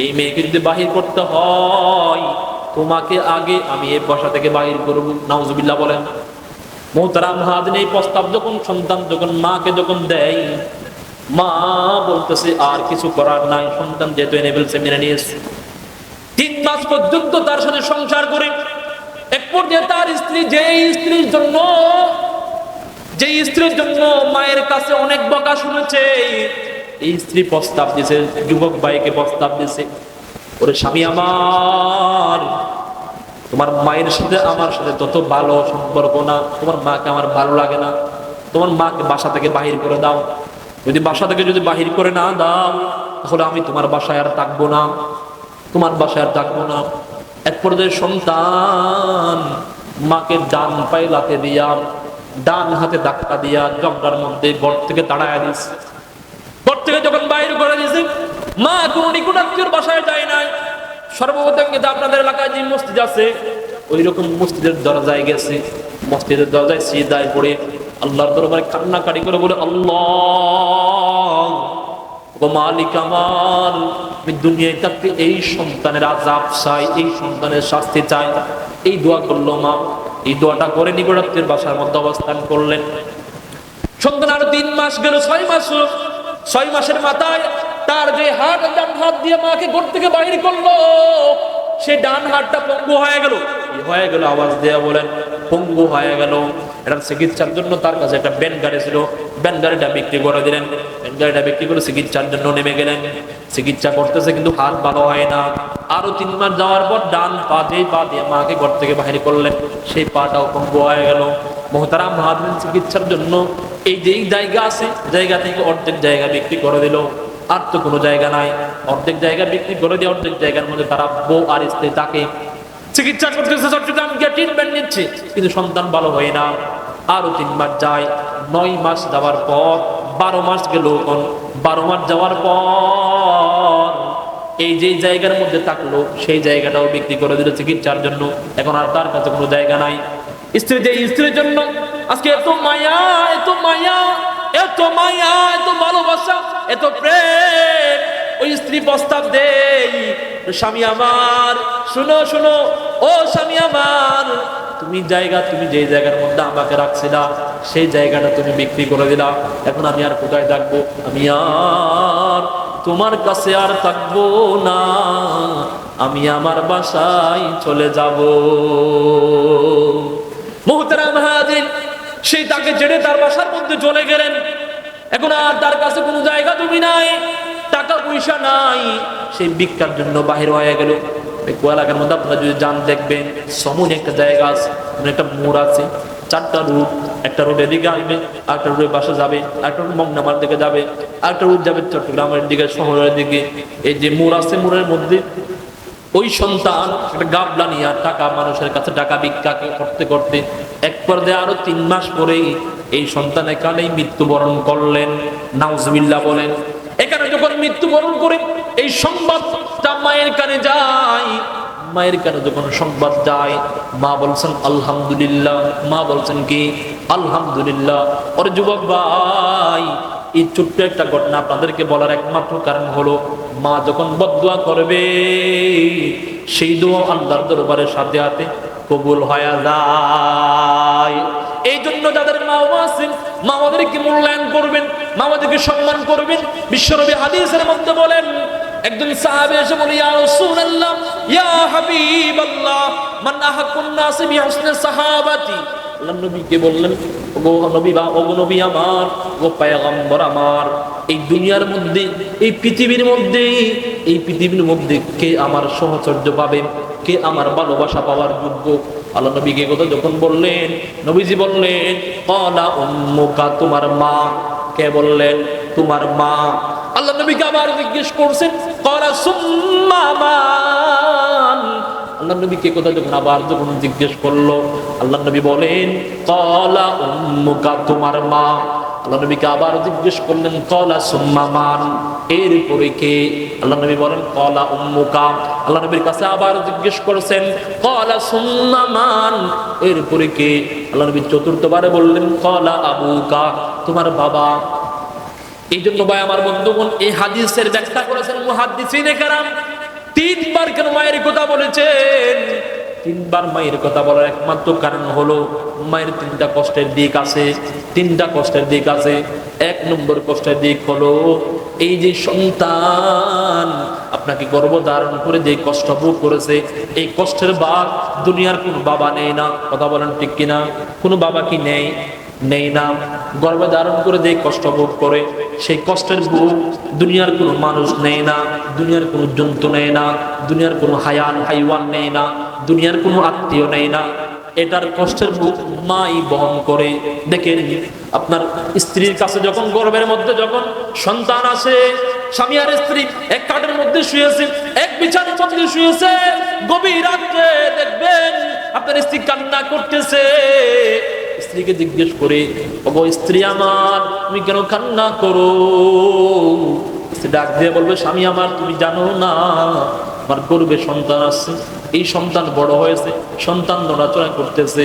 এই মেয়েকে যদি বাহির করতে হয়, তোমাকে আগে আমি এই বাসা থেকে বাহির করবো। নাউজুবিল্লাহ বলেন। মোহতারাম হাজিরিন, এই প্রস্তাব যখন সন্তান যখন মাকে যখন দেয়, মা বলতেছে আর কিছু করার নাই, সন্তান যেহেতু এনে ফেলছে মেনে নিয়েছে। 3 মাস পর্যন্ত তার সাথে সংসার করে এক পর্যায়ে তার স্ত্রী, যে স্ত্রীর জন্য মায়ের কাছে অনেক বকা শুনেছে, এই স্ত্রী প্রস্তাব দিয়েছে, যুবক ভাইকে প্রস্তাব দিয়েছে, ওরে স্বামী আমার, তোমার মায়ের সাথে আমার সাথে তত ভালো সম্পর্ক না, তোমার মাকে আমার ভালো লাগে না, তোমার মাকে বাসা থেকে বাহির করে দাও। যদি বাসা থেকে যদি বাহির করে না দাও, তাহলে আমি তোমার বাসায় আর থাকবো না, তোমার বাসায় আর থাকবো না। এক পর্যায়ে সন্তান মাকে ডান পায়ে লাথি দিয়া, ডান হাতে ধাক্কা দিয়া জমটার মধ্যে ঘর থেকে তাড়াইয়া দিয়েছে। ঘর থেকে যখন বাহির করে দিয়েছে, মা কোনো নিকুটাত্মীয় বাসায় যায় নাই। সর্বপ্রথম কিন্তু আপনাদের এলাকায় যে মসজিদ আছে, ওই রকম মসজিদের দরজায় গেছে। মসজিদের দরজায় সিজদায় পড়ে আল্লাহর দরবারে কান্নাকাটি করে বলে, আল্লাহ ও মালিক আমার, আমি দুনিয়ায় থাকতে এই সন্তানের আযাব চাই, এই সন্তানের শাস্তি চাই। এই দোয়া করলো মা। এই দোয়াটা করে নিকটাত্মীয় বাসার মধ্যে অবস্থান করলেন। সন্তান আরো 3 মাস গেল, 6 মাস। 6 মাসের মাথায় তার যে হাত, ডান হাত দিয়ে মাকে ঘর থেকে বাহির করলো, সে ডান হাতটা পঙ্গু হয়ে গেল। কি হয়ে গেল? আওয়াজ দিয়ে বলেন, পঙ্গু হয়ে গেল। এটার চিকিৎসার জন্য তার কাছে একটা ব্যান গাড়ি ছিল, ব্যান গাড়িটা বিক্রি করে দিলেন। ব্যান গাড়িটা বিক্রি করে চিকিৎসার জন্য নেমে গেলেন। চিকিৎসা করতেছে, কিন্তু হাত ভালো হয় না। আরো 3 মাস যাওয়ার পর ডান পা দিয়ে মাকে ঘর থেকে বাহির করলেন, সেই পাটাও পঙ্গু হয়ে গেল। মোহতারাম হাজিরিন, চিকিৎসার জন্য এই যেই জায়গা আছে, জায়গা থেকে অর্ধেক জায়গা বিক্রি করে দিল। আর তো কোনো জায়গা নাই। অর্ধেক জায়গা বিক্রি করে দিয়ে অর্ধেক জায়গার মধ্যে তারা বউ আর স্ত্রী তাকে চিকিৎসা করতেছে, চট্টগ্রাম গিয়ে ট্রিটমেন্ট নিচ্ছে, কিন্তু সন্তান ভালো হয় না। আরো 3 মাস যায়। 9 মাস যাওয়ার পর 12 মাস গেল। 12 মাস যাওয়ার পর এই যে জায়গার মধ্যে থাকলো সেই জায়গাটাও বিক্রি করে দিল চিকিৎসার জন্য। এখন আর তার কাছে কোনো জায়গা নাই। স্ত্রী যে স্ত্রীর জন্য আজকে এত মায়া, এত মায়া, এত মায়া, এত ভালোবাসা, এত প্রেম, ওই স্ত্রী প্রস্তাব দেই, স্বামী আমার শুনো শুনো, ও স্বামী আমার, তুমি যে জায়গার মধ্যে আমাকে রাখছিলা সেই জায়গাটা তুমি বিক্রি করে দিলা, এখন আমি আর কোথায় থাকবো? আমি আর তোমার কাছে আর থাকবো না, আমি আমার বাসায় চলে যাব। মুহতারাম হাজির, সেই তাকে ছেড়ে তার বাসার মধ্যে চলে গেলেন। এখন আর তার কাছে কোনো জায়গা জমি নাই, টাকা পয়সা নাই, সেই ভিক্ষার জন্য বাহির হয়ে গেল। এলাকার মধ্যে আপনারা যদি যান দেখবেন সমন একটা জায়গা আছে, একটা মোড় আছে, 4টা রুট, একটা রুট এদিকে আসবে, আরেকটা রুটের বাসা যাবে, আরেকটা রুট মংনামার দিকে যাবে, আরেকটা রুট যাবে চট্টগ্রামের দিকে, শহরের দিকে। এই যে মোড় আছে, মোড়ের মধ্যে ওই সন্তান একটা গাবলা নিয়ে টাকা মানুষের কাছে টাকা ভিক্ষা করতে করতে এক পর্যায়ে আরো 3 মাস পরেই এই সন্তান এখানেই মৃত্যুবরণ করলেন। নাউজুবিল্লাহ বলেন। এখানে যখন মৃত্যুবরণ করে এই সংবাদটা মায়ের কানে যায়, মায়ের কানে যখন সংবাদ যায়, মা বলছেন আলহামদুলিল্লাহ। মা বলছেন কি? আলহামদুলিল্লাহ। ওর যুবক ভাই, এই ছোট্ট একটা ঘটনা আপনাদেরকে বলার একমাত্র কারণ হলো, মা যখন বদদুয়া করবে সেই দোয়া আল্লাহর দরবারে সাথে সাথে কবুল হয়ে যায়। এই জন্য যাদের মা বাবা আছেন, মা আমাদেরকে মূল্যায়ন করবেন, মা আমাদেরকে সম্মান করবেন। বিশ্বনবী হাদিসের মধ্যে বলেন, একজন সাহাবী এসে বলে, ইয়া রাসূলুল্লাহ, ইয়া হাবিবাল্লাহ, মান আহাক্কুন নাস বিহুসনি সাহাবাতি। আল্লাহর নবীকে বললেন, ওগো নবী বা ওগো নবী আমার, ও পয়গম্বর আমার, এই দুনিয়ার মধ্যে, এই পৃথিবীর মধ্যে কে আমার সহচর্য পাবে, কে আমার ভালোবাসা পাওয়ার যোগ্য? আল্লাহ নবীকে কথা যখন বললেন, নবীজি বললেন, ক্বালা উম্মুকা, তোমার মা। কে বললেন? তোমার মা। আল্লাহ নবীকে আবার জিজ্ঞেস করছেন, ক্বালা সুম্মা মান। আল্লাহ নবীকে কথা যখন জিজ্ঞেস করলো, আল্লাহ নবী বলেন, ক্বালা উম্মুকা, তোমার মা। আল্লাহ নবীকে আবার জিজ্ঞেস করলেন, ক্বালা সুম্মা মান, এরপরে কে? আল্লাহ নবী বলেন, ক্বালা উম্মুকা। আল্লাহ নবীর কাছে আবার জিজ্ঞেস করেছেন, ক্বালা সুম্মা মান, এরপরে কে? আল্লাহ নবী চতুর্থবারে বললেন, ক্বালা আবুকা, তোমার বাবা। এই জন্য ভাই আমার বন্ধুগণ, এই হাদিসের ব্যাখ্যা করেছেন মুহাদ্দিসিনে কেরাম। 3 বার কেন মায়ের কথা বলেছেন? 3 বার মায়ের কথা বলার একমাত্র কারণ হলো, মায়ের 3টা কষ্টের দিক আছে। 3টা কষ্টের দিক আছে। 1 নম্বর কষ্টের দিক হলো, এই যে সন্তান আপনাকে গর্ভধারণ করে যে কষ্ট ভোগ করেছে, এই কষ্টের ভাগ দুনিয়ার কোনো বাবা নেই না। কথা বলেন ঠিক কিনা? কোনো বাবা কি নেই? নেই না। গর্ভে ধারণ করে যে কষ্ট ভোগ করে, সেই কষ্টের ভোগ দুনিয়ার কোনো মানুষ নেই না, দুনিয়ার কোনো জন্তু নেই না, দুনিয়ার কোনো হাইওয়ান নেই না, দুনিয়ার কোনো আত্মীয় নেই না। এটার কষ্টের ভোগ মাই বহন করে। দেখেন, আপনার স্ত্রীর কাছে যখন গর্ভের মধ্যে যখন সন্তান আসে, স্বামী আর স্ত্রী এক খাটের মধ্যে শুয়েছে, এক বিছানার মধ্যে শুয়েছে, গভীর রাত্রে দেখবেন আপনার স্ত্রী কান্না করতেছে। স্ত্রীকে জিজ্ঞেস করে, ওগো স্ত্রী আমার, তুমি কেন কান্না করো? স্ত্রী ডাক দিয়ে বলবে, স্বামী আমার, তুমি জানো না আমার গর্ভে সন্তান আসছে, এই সন্তান বড় হয়েছে, সন্তান নড়াচড়া করতেছে,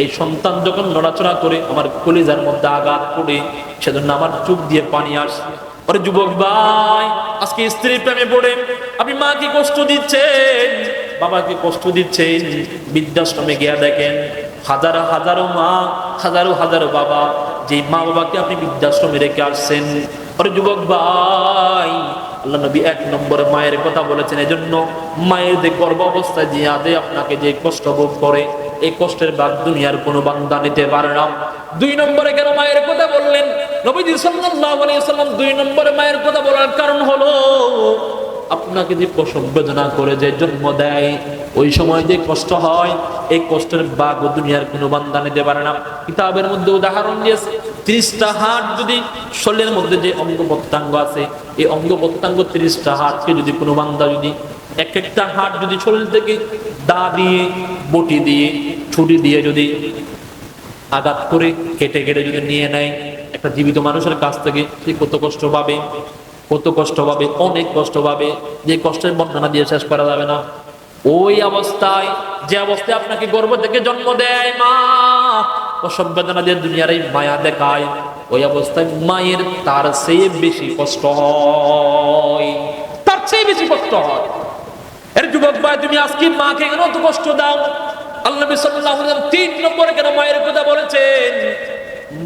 এই সন্তান যখন নড়াচড়া করে আমার কলিজার মধ্যে আঘাত পড়ে, সেজন্য আমার চোখ দিয়ে পানি আসে। ওরে যুবক ভাই, আজকে স্ত্রীর প্রেমে পড়ে আপনি মাকে কষ্ট দিচ্ছেন, বাবাকে কষ্ট দিচ্ছেন। বৃদ্ধাশ্রমে গিয়া দেখেন, হাজারো হাজারো মা, হাজারো হাজারো বাবা, যে মা বাবাকে আপনি বৃদ্ধাশ্রমে রেখে আসছেন। ওরে যুবক ভাই, আল্লাহ নবী 1 নম্বরে মায়ের কথা বলেছেন। এজন্য মায়ের যে গর্ভ অবস্থায় যে আদে আপনাকে যে কষ্ট ভোগ করে, এই কষ্টের ভাগ দুনিয়ার কোনো বান্দা নিতে পারে না। 2 নম্বরে কেন মায়ের কথা বললেন নবীজি সাল্লাল্লাহু আলাইহি ওয়াসাল্লাম? 2 নম্বরে মায়ের কথা বলার কারণ হলো, আপনাকে যে প্রসব বেদনা করে যে জন্ম দেয়, ওই সময় যে কষ্ট হয়, এই কষ্টের ভাগ দুনিয়ার কোনো বান্দা নিতে পারে না। কিতাবের মধ্যে উদাহরণ দিয়েছে, 30টা হাড় যদি শরীরের মধ্যে যে অঙ্গ প্রত্যঙ্গ আছে, এই অঙ্গ প্রত্যঙ্গ 30টা হাড়কে যদি কোনো বান্দা যদি এক একটা হাড় যদি শরীর থেকে দা দিয়ে, বটি দিয়ে, ছুরি দিয়ে যদি আঘাত করে কেটে কেটে যদি নিয়ে নেয় একটা জীবিত মানুষের কাছ থেকে, সে কত কষ্ট পাবে। কত কষ্ট পাবে, অনেক কষ্ট পাবে, যে কষ্টের বর্ণনা দিয়ে শেষ করা যাবে না। ওই অবস্থায়, যে অবস্থায় আপনাকে গর্ভ থেকে জন্ম দেয় মা, প্রসব বেদনা দিয়ে দুনিয়ার এই মায়া দেখায়, ওই অবস্থায় মায়ের তার চেয়ে বেশি কষ্ট হয়, তার চেয়ে বেশি কষ্ট হয়। এর যুবক ভাই, তুমি আজকে মাকে কেন এত কষ্ট দাও? আল্লাহ নবী সাল্লাল্লাহু আলাইহি ওয়াসাল্লাম 3 নম্বরে কেন মায়ের কথা বলেছেন?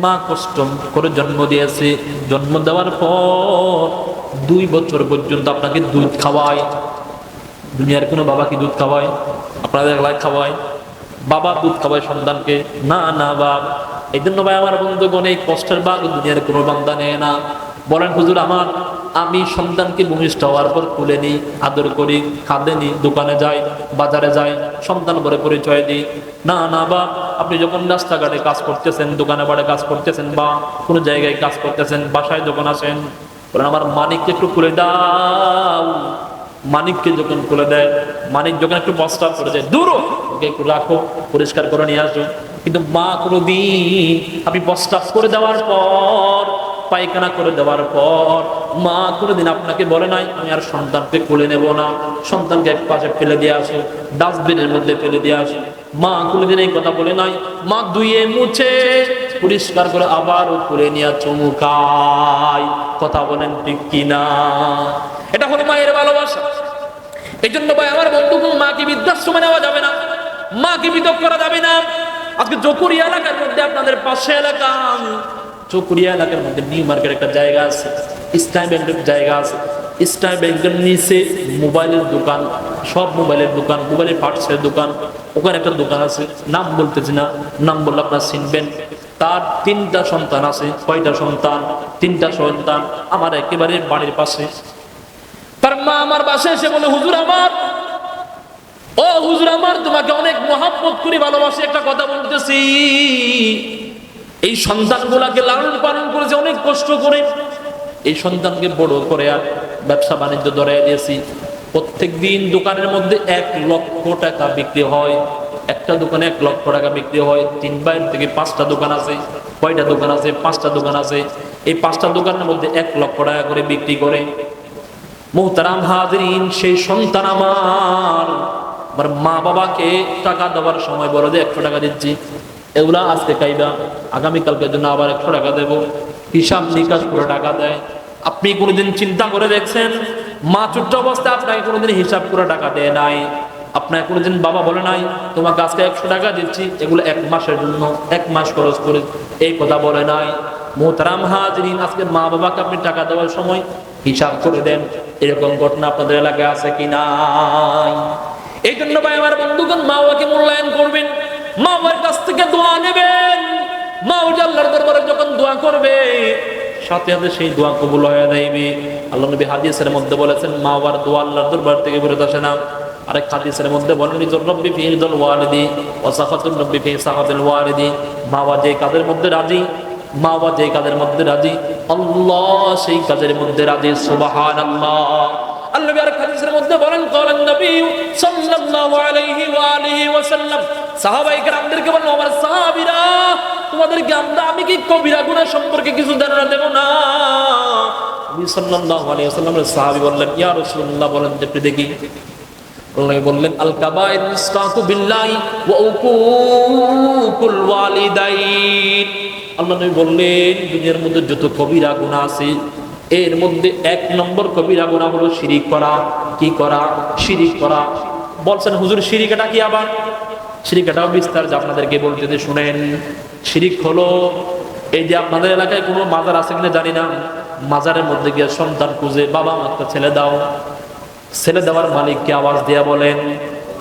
মা কষ্ট করে জন্ম দিয়েছে, জন্ম দেওয়ার পর 2 বছর পর্যন্ত আপনাকে দুধ খাওয়ায়। দুনিয়ার কোনো বাবা কি দুধ খাওয়ায়? আপনাদের এলাকায় খাওয়ায়? বাবা দুধ খাওয়ায় সন্তানকে? না না বাপ। এই জন্য ভাই আমার বন্ধুগণ, এই কষ্টের ভাগ দুনিয়ার কোনো বান্দা নেয় না। বলেন হুজুর, আমি সন্তানকে ভূমিষ্ঠ হওয়ার পর তুলে নিই, আদর করি, খাদে নিই, দোকানে যাই, বাজারে যাই, সন্তান বলে পরিচয় দিই। না না বাপ, আপনি যখন রাস্তাঘাটে কাজ করতেছেন, দোকানে বাড়ে কাজ করতেছেন, বা কোনো জায়গায় কাজ করতেছেন, বাসায় যখন আসেন, বলেন আমার মানিককে একটু খুলে দাও। মানিককে যখন খুলে দেয়, মানিক যখন একটু বস্তা করে যায়, দূর ওকে একটু রাখো, পরিষ্কার করে নিয়ে আসো। কিন্তু মা কোনোদিন আপনি বস্তা করে দেওয়ার পর, পায়খানা করে দেওয়ার পর, মা কোনোদিন আপনাকে বলে নাই আমি আর সন্তানকে কোলে নেব না, সন্তানকে এক পাশে ফেলে দিয়ে আসে, ডাস্টবিনের মধ্যে ফেলে দিয়ে আসে। মা কোনোদিন এই কথা বলে নাই। মা ধুয়ে মুছে পরিষ্কার করে আবারও কোলে নিয়ে চুমুকায়। কথা বলেন ঠিক কিনা? এটা হলো মায়ের ভালোবাসা। এই জন্য ভাই আমার বন্ধু, মাকে বৃদ্ধাশ্রমে নেওয়া যাবে না, মাকে বিতক করা যাবে না। আজকে চকুরিয়া এলাকার মধ্যে, আপনাদের পাশে এলাকা, চকুরিয়া এলাকার মধ্যে নিউ মার্কেট একটা জায়গা আছে, ইসলামী ব্যাংকের জায়গা আছে। ইসলামী ব্যাংকের নিচে মোবাইলের দোকান, সব মোবাইলের দোকান, মোবাইলের পার্টসের দোকান। ওখানে একটা দোকান আছে, নাম বলতেছি না, নাম বললে আপনারা চিনবেন। তার 3টা সন্তান আছে। কয়টা সন্তান? 3টা সন্তান। আমার একেবারে বাড়ির পাশে। তার মা আমার বাসায় এসে বলে, হুজুর আমার, ও হুজুর আমার, তোমাকে অনেক মহব্বত করে ভালোবাসি, একটা কথা বলতেছি। এই সন্তানগুলাকে লালন পালন করেছে অনেক কষ্ট করে, এই সন্তানকে বড় করে আর ব্যবসা বাণিজ্য ধরে দিয়েছি। প্রত্যেক দিন দোকানের মধ্যে 1 লক্ষ টাকা বিক্রি হয়। একটা দোকানে 1 লক্ষ টাকা বিক্রি হয়। 3 বাইর থেকে 5টা দোকান আছে। কয়টা দোকান আছে? 5টা দোকান আছে। এই 5টা দোকানের মধ্যে 1 লক্ষ টাকা করে বিক্রি করে। মুহতারাম হাজিরিন, সেই সন্তান আমার মা বাবাকে টাকা দেওয়ার সময় বলে যে 100 টাকা দিচ্ছি, এগুলা আজকে খাইবা, আগামীকালকের জন্য আবার 100 টাকা দেবো, হিসাব নিকাশ করে টাকা দেয়। আপনি কোনোদিন চিন্তা করে দেখছেন মা ছোট্ট অবস্থায় আপনাকে কোনোদিন হিসাব করে টাকা দেয় নাই? আপনাকে কোনোদিন বাবা বলে নাই তোমাকে আজকে 100 টাকা দিচ্ছি, এগুলো 1 মাসের জন্য, 1 মাস খরচ করে, এই কথা বলে নাই? মুহতারাম হাজিরিন, আজকে মা বাবাকে আপনি টাকা দেওয়ার সময় হিসাব করে দেন, এরকম ঘটনা আপনাদের এলাকায় আছে কি নাই? এই জন্য ভাই আমার বন্ধুগণ, মা বাবাকে মূল্যায়ন করবেন, মা বাবার কাছ থেকে দোয়া নেবেন। মা ও আল্লাহর দরবারে যখন দোয়া করবে, সাথে সাথে সেই দোয়া কবুল হয়ে যাবে। আল্লাহ নবী হাদিসের মধ্যে বলেছেন, মা বাবার দোয়া আল্লাহর দরবার থেকে বেরোত আসে না। আরেক হাদিসের মধ্যে বলেন, রব্বি ফি রিদাল ওয়ালিদি ওয়া সাখাতুর রব্বি ফি সাখাতিল ওয়ালিদি। মা বাবা যে কাজের মধ্যে রাজি, মা বাবা যে কাজের মধ্যে রাজি, আল্লাহ সেই কাজের মধ্যে রাজি। সুবহানাল্লাহ। আল্লাহ নবী আরেক হাদিসের মধ্যে বলেন, ক্বালান নবী সাল্লাল্লাহু আলাইহি ওয়া আলিহি ওয়াসাল্লাম, সাহাবায়ে কেরামদেরকে বলেন, আমার সাহাবীরা, তোমাদেরকে আমি কি কবিরা গুনাহ সম্পর্কে কিছু ধারণা দেব না? নবী সাল্লাল্লাহু আলাইহি ওয়াসাল্লামের সাহাবী বললেন, ইয়া রাসূলুল্লাহ, বলেন একটু দেখি। আল্লাহ বললেন, আল কাবাইর ইসরাকু বিল্লাহি ওয়া উকুকুল ওয়ালিদাইন। আল্লাহ নবী বললেন, দুনিয়ার মধ্যে যত কবিরা গুনাহ আছে, এর মধ্যে 1 নম্বর কবিরা গুনাহ হলো শিরিক করা। কি করা? শিরিক করা। বলছেন হুজুর শিরিকটা কি? আবার শিরিকটাও বিস্তার আপনাদেরকে বলতে শুনেন। শিরিক হলো এই যে আপনাদের এলাকায় কোনো মাজার আছে কিনা জানি না, মাজারের মধ্যে গিয়ে সন্তান খুঁজে, বাবা আমাকে ছেলে দাও। ছেলে দেওয়ার মালিককে আওয়াজ দিয়া বলেন,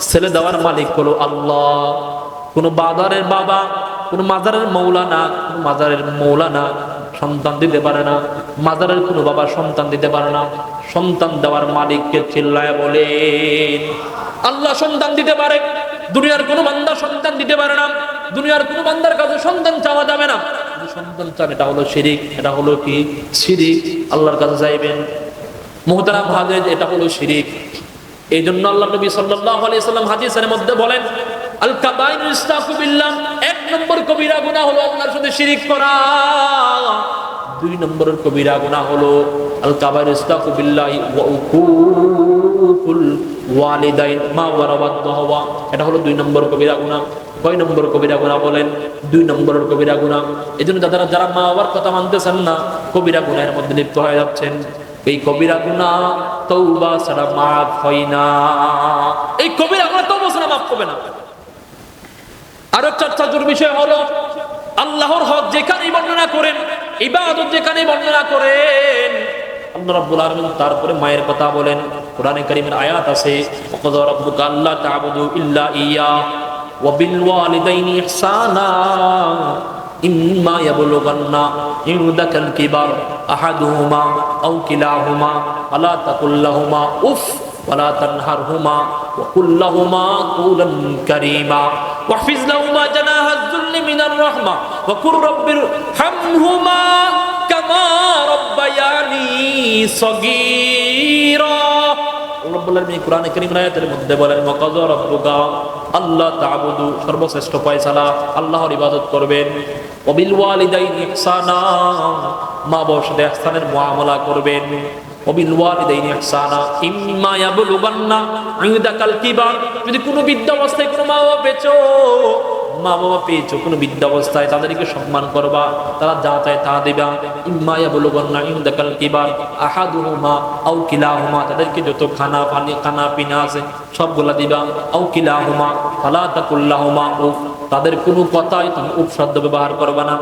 ছেলে দেওয়ার মালিক হলো আল্লাহ। কোনো বাজারের বাবা, কোনো মাজারের মৌলানা, কোনো মাজারের মৌলানা সন্তান দিতে পারে না। মাজারের কোনো বাবা সন্তান দিতে পারে না। সন্তান দেওয়ার মালিককে চিল্লায় বলেন, আল্লাহ সন্তান দিতে পারে। দুনিয়ার কোনো বান্দা সন্তান দিতে পারে না। দুনিয়ার কোনো বান্দার কাছে সন্তান চাওয়া যাবে না। সন্তান চান, এটা হলো শিরিক। এটা হলো কি? শিরিক। আল্লাহর কাছে চাইবেন। মুহতারাম হাজির, এটা হলো শিরিক। এই জন্য আল্লাহ নবী সাল্লাল্লাহু আলাইহি ওয়াসাল্লাম হাদিসের মধ্যে বলেন, আল কাবাইরুল ইশরাকু বিল্লাহ, 1 নম্বর কবিরা গুনাহ হলো আল্লাহর সাথে শিরিক করা। 2 নম্বরের কবিরা গুনাহ হলো আল কাবাইর ইসতাগফু বিল্লাহি ওয়া উকুকুল ওয়ালিদাইন মা ওয়ারাবাদ হওয়া, এটা হলো 2 নম্বর কবিরা গুনাহ। কয় নম্বর কবিরা গুনাহ বলেন? 2 নম্বরের কবিরা গুনাহ। এজন্য যারা মা বাবার কথা মানতেছেন না, কবিরা গুনাহের মধ্যে লিপ্ত হয়ে যাচ্ছেন। এই কবিরা গুনাহ তওবা ছাড়া মাফ হয় না। এই কবিরা গুনাহ তওবা ছাড়া মাফ হবে না। আরো চর্চার বিষয় হলো আল্লাহর হক যেখানেই বর্ণনা করেন, ইবাদত যেখানেই বর্ণনা করেন, আল্লাহ রাব্বুল আলামিন তারপরে মায়ের কথা বলেন। কোরআনে কারীমের আয়াত আছে, ওয়াকাযা রাব্বুকা আল্লা তা'বুদু ইল্লা ইয়্যা ওয়া বিল ওয়ালিদাইনি ইহসানা ইম্মা ইয়াবলুগান্না ইনদাকাল কিবার আহাদুহুমা আও কিলাহুমা ফালা তাকুল লাহুমা উফ ওয়ালা তানহারহুমা ওয়া কুল লাহুমা কওলান কারীমা ওয়াহফিজ লাহুমা জানাহাজ যুল্লি মিনার রাহমা ওয়া কুর রাব্বিরহামহুমা কামা রাব্বায়ানি সগীরা। রব্বুল আলামিন কোরআনে কারীমের আয়াতের মধ্যে বলেন, ওয়াকাযা রাব্বুকা আল্লাহ তা'বুদু, সর্বশ্রেষ্ঠ ফয়সালা আল্লাহর ইবাদত করবেন। ওয়া বিল ওয়ালিদাইনি ইহসানা, মা বাবার সাথে ইহসানের মুআমালা করবেন। ওয়া বিল ওয়ালিদাইনি ইহসানা ইম্মা ইয়াবলুগান্না ইনদাকাল কিবার, যদি কোনো বৃদ্ধাবস্থায় কোনো মা বাবা পেয়েছো কোনো বৃদ্ধাবস্থায়, তাদেরকে সম্মান করবা, তারা যা চায় তা দিবা। ইম্মা ইয়াবলুগান্না ইনদাকাল কিবার আহাদুহুমা আও কিলাহুমা, তাদেরকে যত খানা পিনা আছে সবগুলা দিবা। আও কিলাহুমা ফালা তাকুল লাহুমা উফ, তাদের কোনো কথাই তুমি উফ শব্দ ব্যবহার করবা না।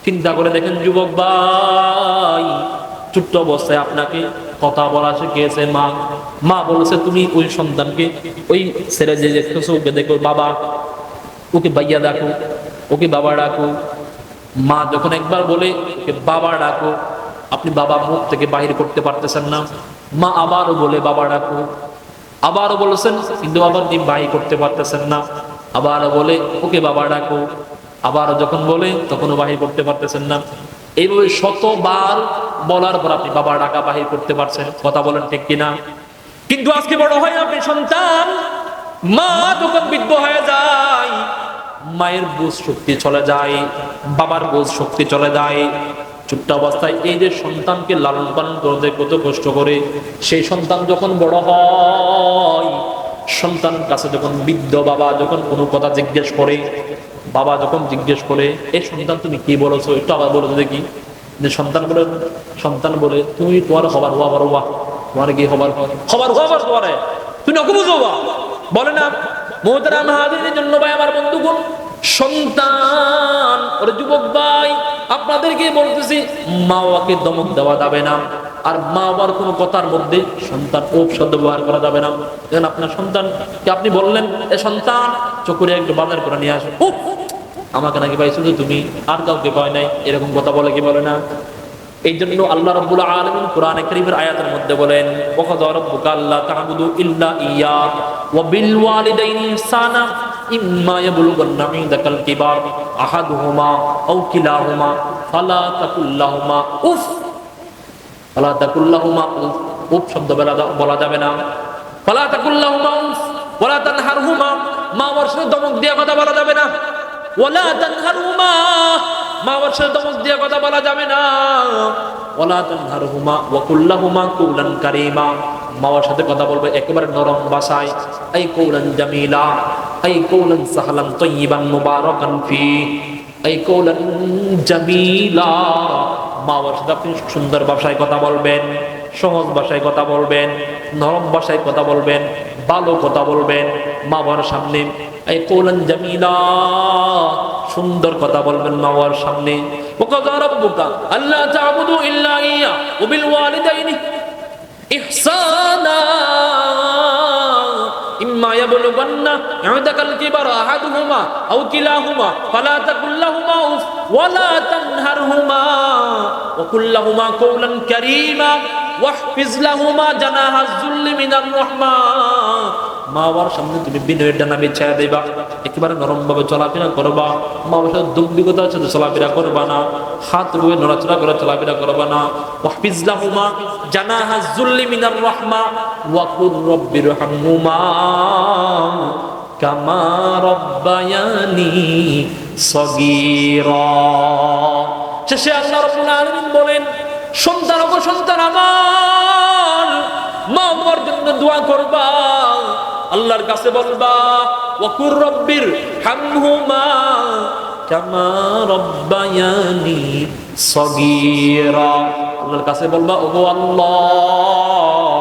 চিন্তা করে দেখেন যুবক ভাই, ছোট্ট অবস্থায় আপনাকে কথা বলা শিখিয়েছে মা বলেছে তুমি ওই সন্তানকে, ওই ছেলে যে দেখতেছো ওকে দেখো বাবা, ওকে ভাইয়া ডাকো, ওকে বাবা ডাকো। মা যখন একবার বলে ওকে বাবা ডাকো, আপনি বাবা মুখ থেকে বাহির করতে পারতেছেন না। মা আবারও বলে বাবা ডাকো, আবারও বলেছেন কিন্তু আবার আপনি বাহির করতে পারতেছেন না। আবারও বলে ওকে বাবা ডাকো, আবারও যখন বলে তখনও বাহির করতে পারতেছেন না। এইভাবে শতবার বলার পর আপনি বাবা ডাকা বাহির করতে পারছেন। কথা বলেন ঠিক কিনা? কিন্তু আজকে বড় হয় আপনি সন্তান, মা যখন বৃদ্ধ হয়ে যায়, মায়ের বোঝ শক্তি চলে যায়, বাবার বোঝ শক্তি চলে যায়। ছোট্ট অবস্থায় এই যে সন্তানকে লালন পালন করতে কত কষ্ট করে, সেই সন্তান যখন বড় হয়, সন্তান কাছে যখন বৃদ্ধ বাবা যখন কোনো কথা জিজ্ঞেস করে, বাবা যখন জিজ্ঞেস করে এই সন্তান তুমি কি বলেছো একটু আবার বলে দেখি, যে সন্তান বলে তুমি তোমার হবার তোমার কি হবার তোমার তুমি ওকে বুঝো বলে না। মোহতারাম হাজিরের জন্য ভাই আমার বন্ধুগণ, সন্তান ওরে যুবক ভাই আপনাদেরকে বলতেছি, মা বাবাকে দমক দেওয়া যাবে না। আর মা বাবার কোনো কথার মধ্যে সন্তান ওপ শব্দ ব্যবহার করা যাবে না। যেন আপনার সন্তানকে আপনি বললেন, এ সন্তান চকুরে একটু বাজার করে নিয়ে আসো, আমাকে নাকি পাইছো যে তুমি, আর কাউকে পায় নাই, এরকম কথা বলে কি বলে না? এই জন্য আল্লাহ রাব্বুল আলামিন কোরআনে কারীমের আয়াতের মধ্যে বলেন, ওয়াকাযা রাব্বুকা আল্লা তা'বুদু ইল্লা ইয়্যা ওয়া বিল ওয়ালিদাইনি ইহসানা ইম্মা ইয়াবলুগান্না ইনদাকাল কিবার আহাদুহুমা আও কিলাহুমা ফালা তাকুল লাহুমা উফ, ফালা তাকুল লাহুমা উফ শব্দ বলা যাবে না। ফালা তাকুল লাহুমা উফ ওয়ালা তানহারহুমা, মা বাবার সাথে ধমক দিয়ে কথা বলা যাবে না। ওয়ালা তানহারহুমা, মা বাবার সাথে ধমক দিয়ে কথা বলা যাবে না। ওয়ালা তানহারহুমা ওয়া কুল লাহুমা কওলান কারীমা, মা বাবার সাথে কথা বলবে একেবারে নরম ভাষায়। আই কওলান জামিলা, আই কওলান সাহলান তাইয়িবান মুবারাকান ফি, আই কওলান জামিলা। মা বাবার সাথে আপনি সুন্দর ভাষায় কথা বলবেন, সহজ ভাষায় কথা বলবেন, নরম ভাষায় কথা বলবেন, ভালো কথা বলবেন মা বাবার সামনে। এই কওলান জামিলা, সুন্দর কথা বলবেন মা বাবার সামনে। ওয়াকাযা রাব্বুকা আল্লা তা'বুদু ইল্লা ইয়্যা ওয়া বিল ওয়ালিদাইনি ইহসানা ইম্মা ইয়াবলুগান্না ইনদাকাল কিবারা আহাদুহুমা আও কিলাহুমা ফালা তাকুল লাহুমা উফ ওয়ালা তানহারহুমা ওয়া কুল লাহুমা কওলান কারীমা ওয়াহফিজ লাহুমা জানাহাজ যুল্লি মিনার রাহমা। মা বাবার সামনে তুমি বিনয়ের ডানা বিছায়া দেবা, একেবারে নরম ভাবে চলাফেরা করবা। মা বাবার সাথে দুর্বিকতার সাথে চলাফেরা করবা না, হাত রুয়ে নড়াচড়া করে চলাফেরা করবা না। ওয়াহফিজ লাহুমা জানাহাজ যুল্লি মিনার রাহমা ওয়া কুর রাব্বিরহামহুমা কামা রাব্বায়ানি সগীরা। শেষে আল্লাহ রাব্বুল আলামিন বলেন, সন্তান ও সন্তান আমার, মা বাবার জন্য দোয়া করবা, আল্লাহর কাছে বলবা ওয়াকুর রব্বির হামহুমা কামা রব্বায়ানি সগীরা। আল্লাহর কাছে বলবা ওগো আল্লাহ,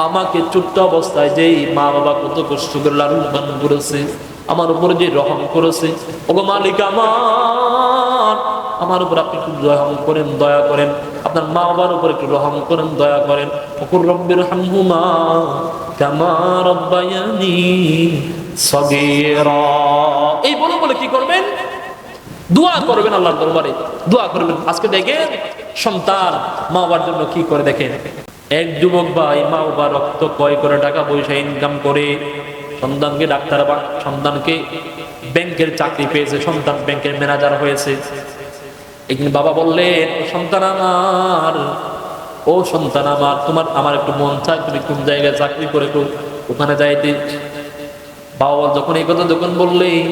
আমাকে ছোট্ট অবস্থায় যেই মা বাবা কত কষ্ট করে লালন পালন করেছে, আমার উপর যে রহম করেছে, ওগো মালিক আমার উপর আপনি একটু রহম করেন, দয়া করেন, আপনার মা বাবার উপর একটু রহম করেন, দয়া করেন। ওকুর রব্বির হামহুমা কামা রব্বায়ানি সগীরা। এই বলে বলে কি করবেন? দোয়া করবেন, আল্লাহর দরবারে দোয়া করবেন। আজকে দেখেন সন্তান মা বাবার জন্য কি করে। দেখেন এক যুবক ভাই মা বাবা রক্ত ক্রয় করে টাকা পয়সা ইনকাম করে সন্তানকে ডাক্তার বা সন্তানকে ব্যাংকের চাকরি পেয়েছে, সন্তান ব্যাংকের ম্যানেজার হয়েছে। একদিন বাবা বললেন সন্তান আমার, ও সন্তান আমার, তোমার আমার একটু মন চায় তুমি কোন জায়গায় চাকরি করে একটু ওখানে যাইতে। বাবা যখন এই কথা যখন বললেন,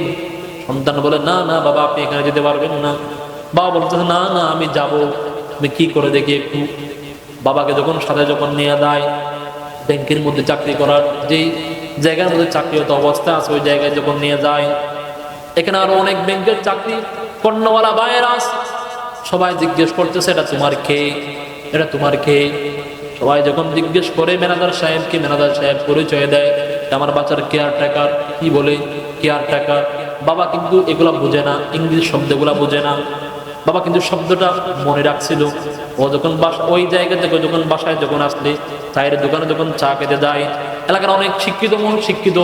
সন্তান বলে না না বাবা আপনি এখানে যেতে পারবেন না। বাবা বলছে না না আমি যাব, তুমি কি করে দেখি একটু। বাবাকে যখন সাথে যখন নিয়ে যায় ব্যাংকের মধ্যে চাকরি করার যেই জায়গার মধ্যে চাকরিরত অবস্থা আছে ওই জায়গায় যখন নিয়ে যায়, এখানে আরো অনেক ব্যাংকের চাকরি কর্ণওয়ালা ভাইয়েরা আছে। সবাই জিজ্ঞেস করতেছে এটা তোমার কে, এটা তোমার কে। সবাই যখন জিজ্ঞেস করে ম্যানেজার সাহেবকে, ম্যানেজার সাহেব পরিচয় দেয় আমার বাচ্চার কেয়ারটেকার। কি বলে কেয়ারটেকার? বাবা কিন্তু এগুলা বোঝে না, ইংলিশ শব্দগুলা বোঝে না। বাবা কিন্তু শব্দটা মনে রাখছিল। ও যখন ওই জায়গা থেকে যখন বাসায় যখন আসলে চায়ের দোকানে যখন চা খেতে যায়, এলাকার অনেক শিক্ষিত শিক্ষিত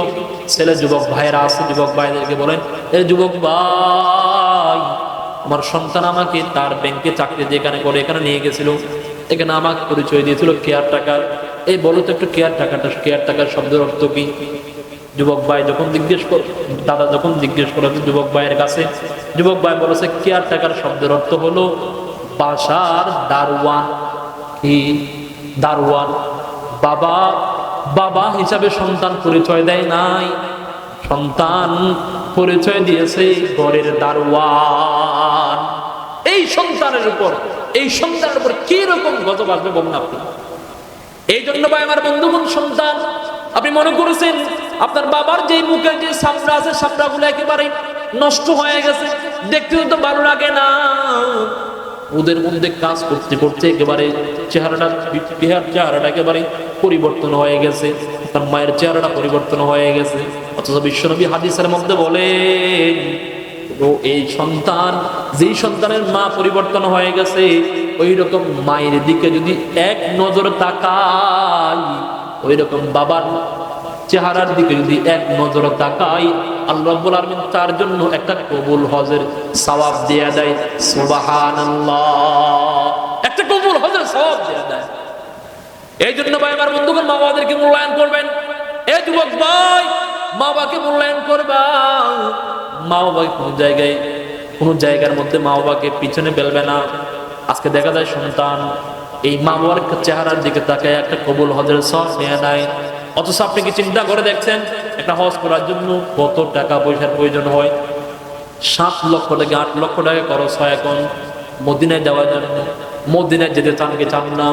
ছেলে যুবক ভাইয়েরা আছে, যুবক ভাইদেরকে বলেন এই যুবক ভাই আমার সন্তান আমাকে তার ব্যাংকে চাকরি যেখানে করে এখানে নিয়ে গেছিল, এখানে আমাকে পরিচয় দিয়েছিল কেয়ারটেকার। এই বলো তো একটু কেয়ারটেকার শব্দের অর্থ কি? যুবক ভাই যখন জিজ্ঞেস কর, দাদা যখন জিজ্ঞেস করেছে যুবক ভাইয়ের কাছে, যুবক ভাই বলেছে কেয়ারটেকার শব্দের অর্থ হলো বাসার দারওয়ান। কি দারওয়ান? বাবা বাবা হিসাবে সন্তান পরিচয় দেয় নাই, সন্তান পরিচয় দিয়েছে ঘরের দারওয়ান। এই সন্তানের উপর কি রকম গজব আসবে বলুন আপনি? এই জন্য ভাই আমার বন্ধুগণ, সন্তান আপনি মনে করেছেন আপনার বাবার যে মুখের যে সামরা আছে সামরাগুলো একেবারে নষ্ট হয়ে গেছে, দেখতে তো ভালো লাগে না। ওদের মধ্যে কাজ করতে করতে একেবারে চেহারাটা একেবারে পরিবর্তন হয়ে গেছে, তার মায়ের চেহারাটা পরিবর্তন হয়ে গেছে। অথচ বিশ্বনবী হাদিসের মধ্যে বলেন এই সন্তান, যেই সন্তানের মা পরিবর্তন হয়ে গেছে ওই রকম মায়ের দিকে যদি এক নজর তাকাই, ওই রকম বাবার চেহারার দিকে যদি এক নজর তাকাই, আল্লাহ রাব্বুল আলামিন তার জন্য একটা কবুল হজের সওয়াব দিয়ে দেয়। সুবহানাল্লাহ, একটা কবুল হজের সওয়াব দিয়ে দেয়। এই জন্য ভাই আমার বন্ধুগণ, মা বাবাদেরকে মূল্যায়ন করবেন। এই যুবক ভাই মা বাবাকে মূল্যায়ন করবা। মা বাবাকে কোন জায়গার মধ্যে মা বাবাকে পিছনে ফেলবে না। আজকে দেখা যায় সন্তান এই মা বাবার চেহারার দিকে তাকায় একটা কবুল হজের সওয়াব নিয়ে নেয়। অথচ আপনি কি চিন্তা করে দেখছেন একটা হজ করার জন্য কত টাকা পয়সার প্রয়োজন হয়? 7 লক্ষ থেকে 8 লক্ষ টাকা খরচ হয় এখন মদিনায় যাওয়ার জন্য। মদিনায় যেতে চান কি চান না?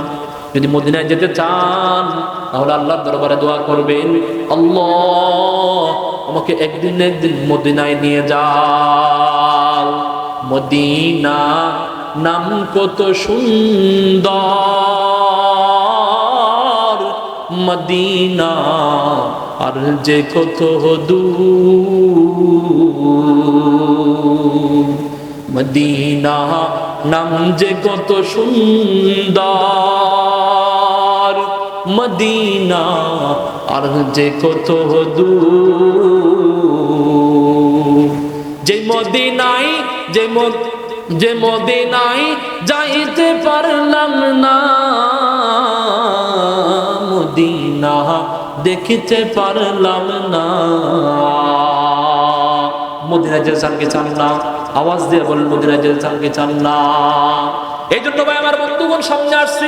যদি মদিনায় যেতে চান তাহলে আল্লাহর দরবারে দোয়া করবেন, আল্লাহ আমাকে একদিন মদিনায় নিয়ে যাও। মদিনা নাম কত সুন্দর, মদিনা আর যে কত দূর। মদিনা নাম যে কত সুন্দর, মদিনা আর যে কত দূর। যে মদিনায় যাইতে পারলাম না, মদিনা দেখিতে পারলাম না। মদিনায় যেতে চান কি চান না? আওয়াজ দিয়ে বলেন মদিনায় যেতে চান কি চান না? এই জন্য ভাই আমার বন্ধুগণ, সামনে আসছি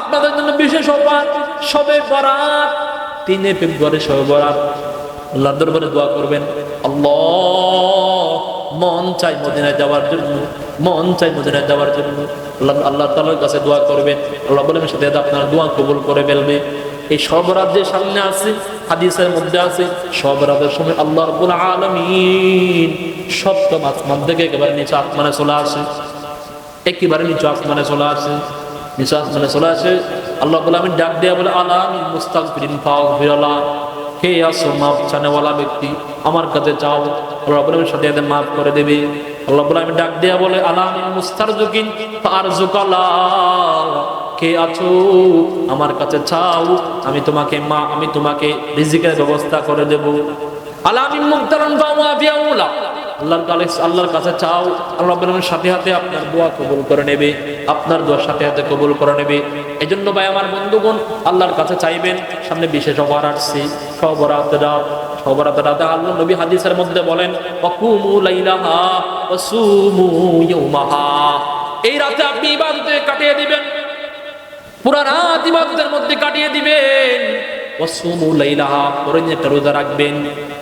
আপনাদের জন্য বিশেষ অফার, শবে বরাত 3 ফেব্রুয়ারি শবে বরাত। আল্লাহর দরবারে দোয়া করবেন, আল্লাহ মন চাই মদিনায় যাওয়ার জন্য, মন চাই মদিনায় যাওয়ার জন্য। আল্লাহ তাআলার কাছে দোয়া করবেন, আল্লাহ বলেন সাথে আপনার দোয়া কবুল করে ফেলবে। এই সব রাত যে সামনে আছে, হাদিসের মধ্যে আছে, সব রাতের সময় আল্লাহ রাব্বুল আলামিন সপ্তম আসমান থেকে একেবারে নিচে আসমানে চলে আসে, একেবারে নিচে আসমানে চলে আসে, নিচে আসমানে চলে আসে। আল্লাহ রাব্বুল আলামিন ডাক দেয়া বলে আলা মিন মুস্তাগফিরিন ফাগফিরাল্লাহ, কে আসো মাফ চানেওয়ালা ব্যক্তি আমার কাছে চাও, আল্লাহ রাব্বুল আলামিন সাথে সাথে মাফ করে দেবে। আল্লাহ রাব্বুল আলামিন ডাক দেয়া বলে আলা মিন মুস্তারজুকিন ফারজুকাল্লাহ, কে আছো আমার কাছে চাও আমি তোমাকে রিজিকের ব্যবস্থা করে দেব। আলা মিন মুগতারান ফাওয়াফিয়াউলা, আল্লাহর কাছে চাও, আল্লাহ রাব্বুল আলামিন সাথে সাথে আপনার দোয়া কবুল করে নেবে, আপনার দোয়া সাথে সাথে কবুল করে নেবে। এজন্য ভাই আমার বন্ধুগণ, আল্লাহর কাছে চাইবেন। সামনে বিশেষ অফার আসছে, সব রাতের রাতে আল্লাহ নবী হাদিসের মধ্যে বলেন ওয়াকুমু লাইলাহা ওয়াসুমু ইয়াওমাহা, এই রাতে আপনি ইবাদতে কাটিয়ে দিবেন, পুরা রাত ইবাদতের মধ্যে কাটিয়ে দিবেন। ওয়াসুমু লাইলাহা, পরের একটা রোজা রাখবেন।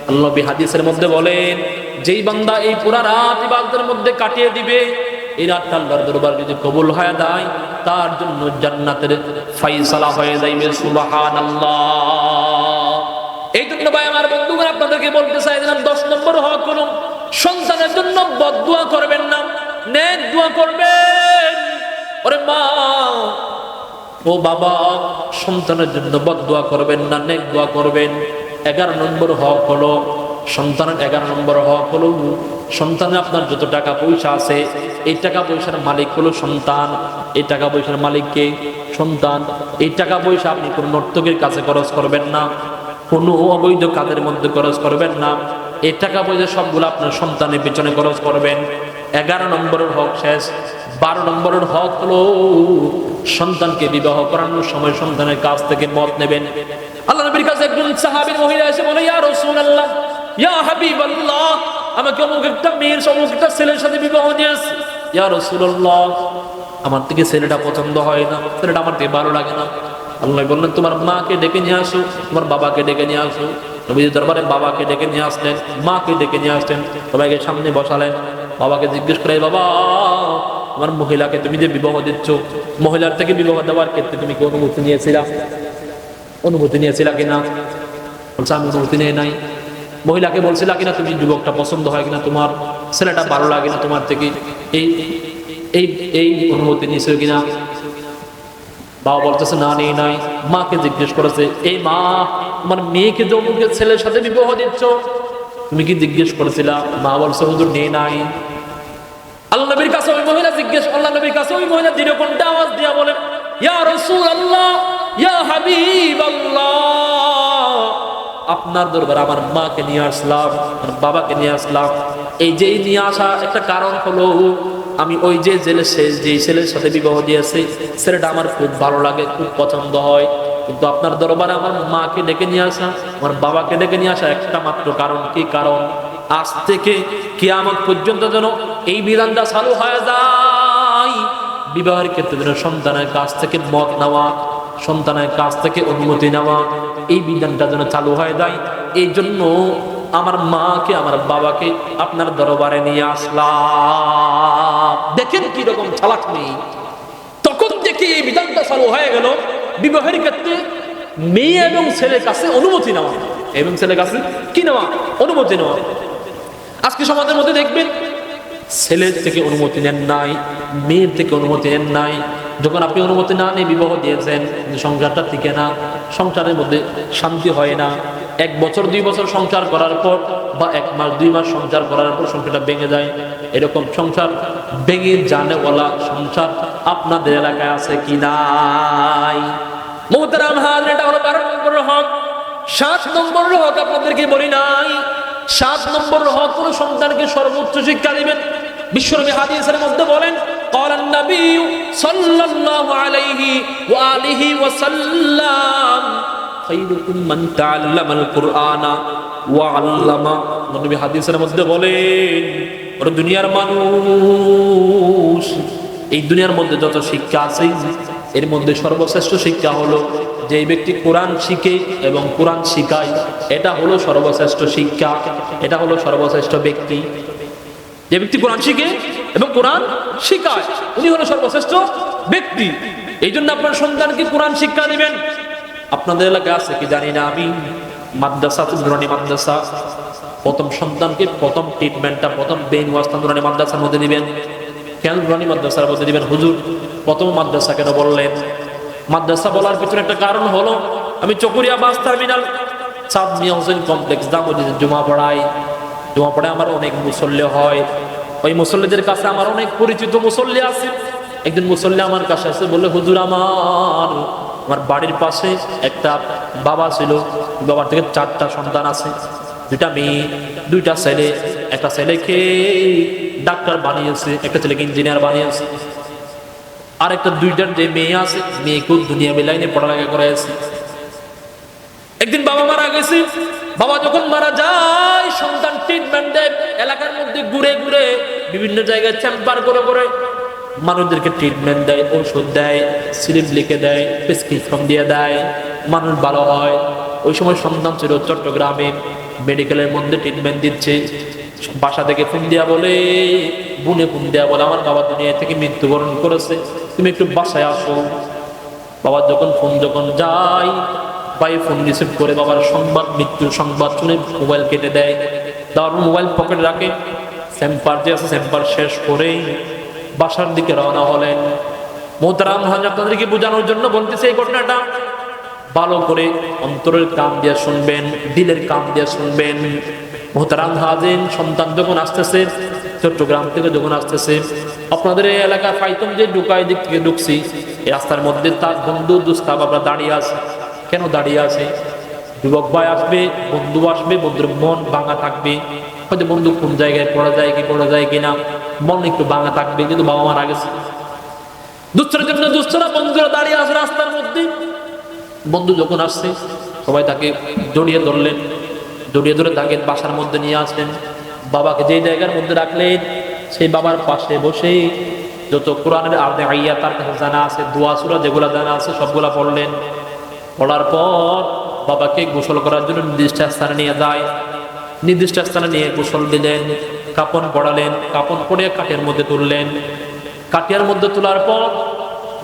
আল্লাহ নবী হাদিসের মধ্যে বলেন যেই বান্দা এই পুরা রাত ইবাদতের মধ্যে কাটিয়ে দিবে, এই রাতটা আল্লাহর দরবার যদি কবুল হয়ে যায়, তার জন্য জান্নাতের ফয়সালা হয়ে যাইবে। সুবহানাল্লাহ। এই জন্য ভাই আমার বন্ধুগণ, আপনাদেরকে বলতে চাই 10 নম্বর হক হলো সন্তানের জন্য বদদুয়া করবেন না, নেক দোয়া করবেন। ওরে মা, ও বাবা, সন্তানের জন্য বদদুয়া করবেন না, নেক দোয়া করবেন। 11 নম্বর হক হলো সন্তানের 11 নম্বর হক হলো সন্তানের আপনার যত টাকা পয়সা আছে, এই টাকা পয়সার মালিক হলো সন্তান। এই টাকা পয়সার মালিককে সন্তান। এই টাকা পয়সা আপনি কোনো নর্তকের কাছে খরচ করবেন না, কোনো অবৈধ কাজের মধ্যে খরচ করবেন না। এই টাকা পয়সা সবগুলো আপনার সন্তানের পিছনে খরচ করবেন। 11 নম্বরের হক শেষ। 12 নম্বরের হক হলো সন্তানকে বিবাহ করানোর সময় সন্তানের কাছ থেকে মত নেবেন। আল্লাহ নবীর কাছে একজন সাহাবীর মহিলা এসে বলে ইয়া রাসূলুল্লাহ, ইয়া হাবিবাল্লাহ, আমাকে অমুক একটা মেয়ের অমুক একটা ছেলের সাথে বিবাহ দিয়েছে। ইয়া রাসূলুল্লাহ, আমার থেকে ছেলেটা পছন্দ হয় না, ছেলেটা আমার থেকে ভালো লাগে না। আল্লাহ বললেন তোমার মাকে ডেকে নিয়ে আসো, তোমার বাবাকে ডেকে নিয়ে আসো। নবীর দরবারে বাবাকে ডেকে নিয়ে আসলেন, মাকে ডেকে নিয়ে আসলেন, সবাইকে সামনে বসালেন। বাবাকে জিজ্ঞেস করে বাবা, আমার মহিলাকে তুমি যে বিবাহ দিচ্ছ, মহিলার থেকে বিবাহ দেওয়ার ক্ষেত্রে তুমি কি অনুমতি নিয়েছিলা কিনা? বলছে আমি অনুমতি নেই নাই। মহিলাকে বলছিলা কিনা তুমি যুবকটা পছন্দ হয় কিনা, তোমার ছেলেটা ভালো লাগে না তোমার থেকে, এই এই এই অনুমতি নিয়েছিল কিনা? বাবা বলতেছে না, নেই নাই। মাকে জিজ্ঞেস করেছে, এই মা, তোমার মেয়েকে যমুকের ছেলের সাথে বিবাহ দিচ্ছ, তুমি কি জিজ্ঞেস করেছিলা? মা বলছে হুজুর নেই নাই। আল্লাহ নবীর কাছে ওই মহিলা আল্লাহ নবীর কাছে ওই মহিলা দৃঢ়কণ্ঠে আওয়াজ দিয়া বলেন ইয়া রাসূলুল্লাহ, ইয়া হাবিবাল্লাহ, আপনার দরবারে আমার মাকে নিয়ে আসলাম, আমার বাবাকে নিয়ে আসলাম। এই যে নিয়ে আসা একটা কারণ হলো আমি ওই যে ছেলের সাথে বিবাহ দিয়েছে, ছেলেটা আমার খুব ভালো লাগে, খুব পছন্দ হয়। কিন্তু আপনার দরবারে আমার মাকে ডেকে নিয়ে আসা, আমার বাবাকে ডেকে নিয়ে আসা একটা মাত্র কারণ। কি কারণ? আজ থেকে কিয়ামত পর্যন্ত যেন এই বিধানটা চালু হয়ে যায়, বিবাহের ক্ষেত্রে যেন সন্তানের কাছ থেকে মত নেওয়া, সন্তানের কাছ থেকে অনুমতি নেওয়া, এই বিধানটা যেন চালু হয়ে যায়। এই জন্য আমার মাকে আমার বাবাকে আপনার দরবারে নিয়ে আসলাম। দেখেন কি রকম চালাক নেই। তখন থেকে এই বিধানটা চালু হয়ে গেল, বিবাহের ক্ষেত্রে মেয়ে এবং ছেলের কাছে অনুমতি নেওয়া, এবং ছেলের কাছে কি নেওয়া? অনুমতি নেওয়া। আজকে সমাজের মধ্যে দেখবেন ছেলের থেকে অনুমতি নেন নাই, মেয়ের থেকে অনুমতি নেন নাই। যখন আপনি অনুমতি না নিয়ে বিবাহ দিয়েছেন, সংসারটা টিকে না, সংসারের মধ্যে শান্তি হয় না। 1 বছর 2 বছর সংসার করার পর বা 1 মাস 2 মাস সংসার করার পর সংসারটা ভেঙে যায়। এরকম সংসার ভেঙে জানেওয়ালা সংসার আপনাদের এলাকায় আছে কি নাই? মুহতারাম হাজির, এটা হলো 12 নম্বর হক। 7 নম্বর হক আপনাদেরকে বলি নাই। 7 নম্বর হক হলো সন্তানকে সর্বোচ্চ শিক্ষা দিবেন। বিশ্বনবী হাদিসের মধ্যে বলেন قال النبي صلى الله عليه وآله وسلم خيركم من تعلم القرآن وعلمه। নবী হাদিসের মধ্যে বলেন, ওরে দুনিয়ার মানুষ, এই দুনিয়ার মধ্যে যত শিক্ষা আছে এর মধ্যে সর্বশ্রেষ্ঠ শিক্ষা হলো যে ব্যক্তি কোরআন শিখে এবং কোরআন শিখায়, এটা হলো সর্বশ্রেষ্ঠ শিক্ষা, এটা হলো সর্বশ্রেষ্ঠ ব্যক্তি। যে ব্যক্তি কোরআন শিখে এবং কোরআন শিখায় উনি হলো সর্বশ্রেষ্ঠ ব্যক্তি। এই জন্য আপনার সন্তানকে কোরআন শিক্ষা দিবেন। আপনাদের এলাকায় আছে কি জানি না, আমি মাদ্রাসা নুরানি মাদ্রাসা প্রথম সন্তানকে প্রথম ট্রিটমেন্টটা প্রথম ব্রেন ওয়াশটা নুরানি মাদ্রাসার মধ্যে দিবেন। কেন নুরানি মাদ্রাসার মধ্যে দিবেন হুজুর? প্রথম মাদ্রাসা কেন বললেন? মাদ্রাসা বলার পিছনে একটা কারণ হলো, আমি চকরিয়া বাস টার্মিনাল চাঁদ মিয়া হোসেন কমপ্লেক্স দামোদিন জুমা পড়ায় আমার অনেক মুসল্লি হয়। ওই মুসল্লিদের কাছে আমার অনেক পরিচিত মুসল্লি আছে। একদিন মুসল্লি আমার কাছে আছে, বললে হুজুর আমার বাড়ির পাশে একটা বাবা ছিল, বাবার থেকে 4টা সন্তান আছে, 2টা মেয়ে 2টা ছেলে। একটা ছেলেকে ডাক্তার বানিয়েছে, একটা ছেলেকে ইঞ্জিনিয়ার বানিয়েছে, আর একটা 2টার যে মেয়ে আছে মেয়েকেও দুনিয়া লাইনে পড়ালেখা করাইছে। একদিন বাবা মারা গেছে। বাবা যখন মারা যায় সন্তান ট্রিটমেন্ট দেয়, এলাকার মধ্যে ঘুরে ঘুরে বিভিন্ন জায়গায় চেম্বার করে করে মানুষদেরকে ট্রিটমেন্ট দেয়, ওষুধ দেয়, স্লিপ লিখে দেয়, প্রেসক্রিপশন দিয়ে দেয়, মানুষ ভালো হয়। ওই সময় সন্তান ছিল চট্টগ্রামে, মেডিকেলের মধ্যে ট্রিটমেন্ট দিচ্ছে। বাসা থেকে ফোন দিয়া বলে, বুনে ফোন দেয়া বলে, আমার বাবা দুনিয়া থেকে মৃত্যুবরণ করেছে, তুমি একটু বাসায় আসো। বাবা যখন যায়, ভাই ফোন রিসিভ করে বাবার মৃত্যুর সংবাদ শুনে মোবাইল কেটে দেয়, তারপর মোবাইল পকেটে রাখে। স্যাম্পার যে আছে স্যাম্পার শেষ করেই বাসার দিকে রওনা হলেন। মোহতারাম হাজ, আপনাদেরকে বোঝানোর জন্য বলতেছে এই ঘটনাটা, ভালো করে অন্তরের কান দিয়ে শুনবেন, দিলের কান দিয়ে শুনবেন। মোহতারাম হাজিন, সন্তান যখন আসতেছে চট্টগ্রাম থেকে যখন আসতেছে, আপনাদের এই এলাকা পাইতম যে ঢুকায় দিক থেকে ঢুকছি, এই রাস্তার মধ্যে তার বন্ধু দুস্তা বাবা দাঁড়িয়ে আছে। কেন দাঁড়িয়ে আছে? যুবক ভাই আসবে, বন্ধু আসবে, বন্ধুর মন ভাঙা থাকবে, হয়তো বন্ধু কোন জায়গায় পড়া যায় কিনা মন একটু ভাঙা থাকবে, কিন্তু বাবা মারা গেছে। দুঃস্থের জন্য দুঃস্থরা বন্ধুরা দাঁড়িয়ে আছে রাস্তার মধ্যে। বন্ধু যখন আসছে সবাই তাকে জড়িয়ে ধরলেন, জড়িয়ে ধরে তাকে বাসার মধ্যে নিয়ে আসলেন। বাবাকে যেই জায়গার মধ্যে রাখলেন সেই বাবার পাশে বসে যত কোরআনের আদে আইয়া তার কাছে জানা আছে, দোয়া সূরা যেগুলা জানা আছে সবগুলা পড়লেন। পড়ার পর বাবাকে গোসল করার জন্য নির্দিষ্ট স্থানে নিয়ে যায়। নির্দিষ্ট স্থানে নিয়ে গোসল দিলেন, কাপড় পরালেন, কাপড় পরে কাঠের মধ্যে তুললেন। কাঠিয়ার মধ্যে তোলার পর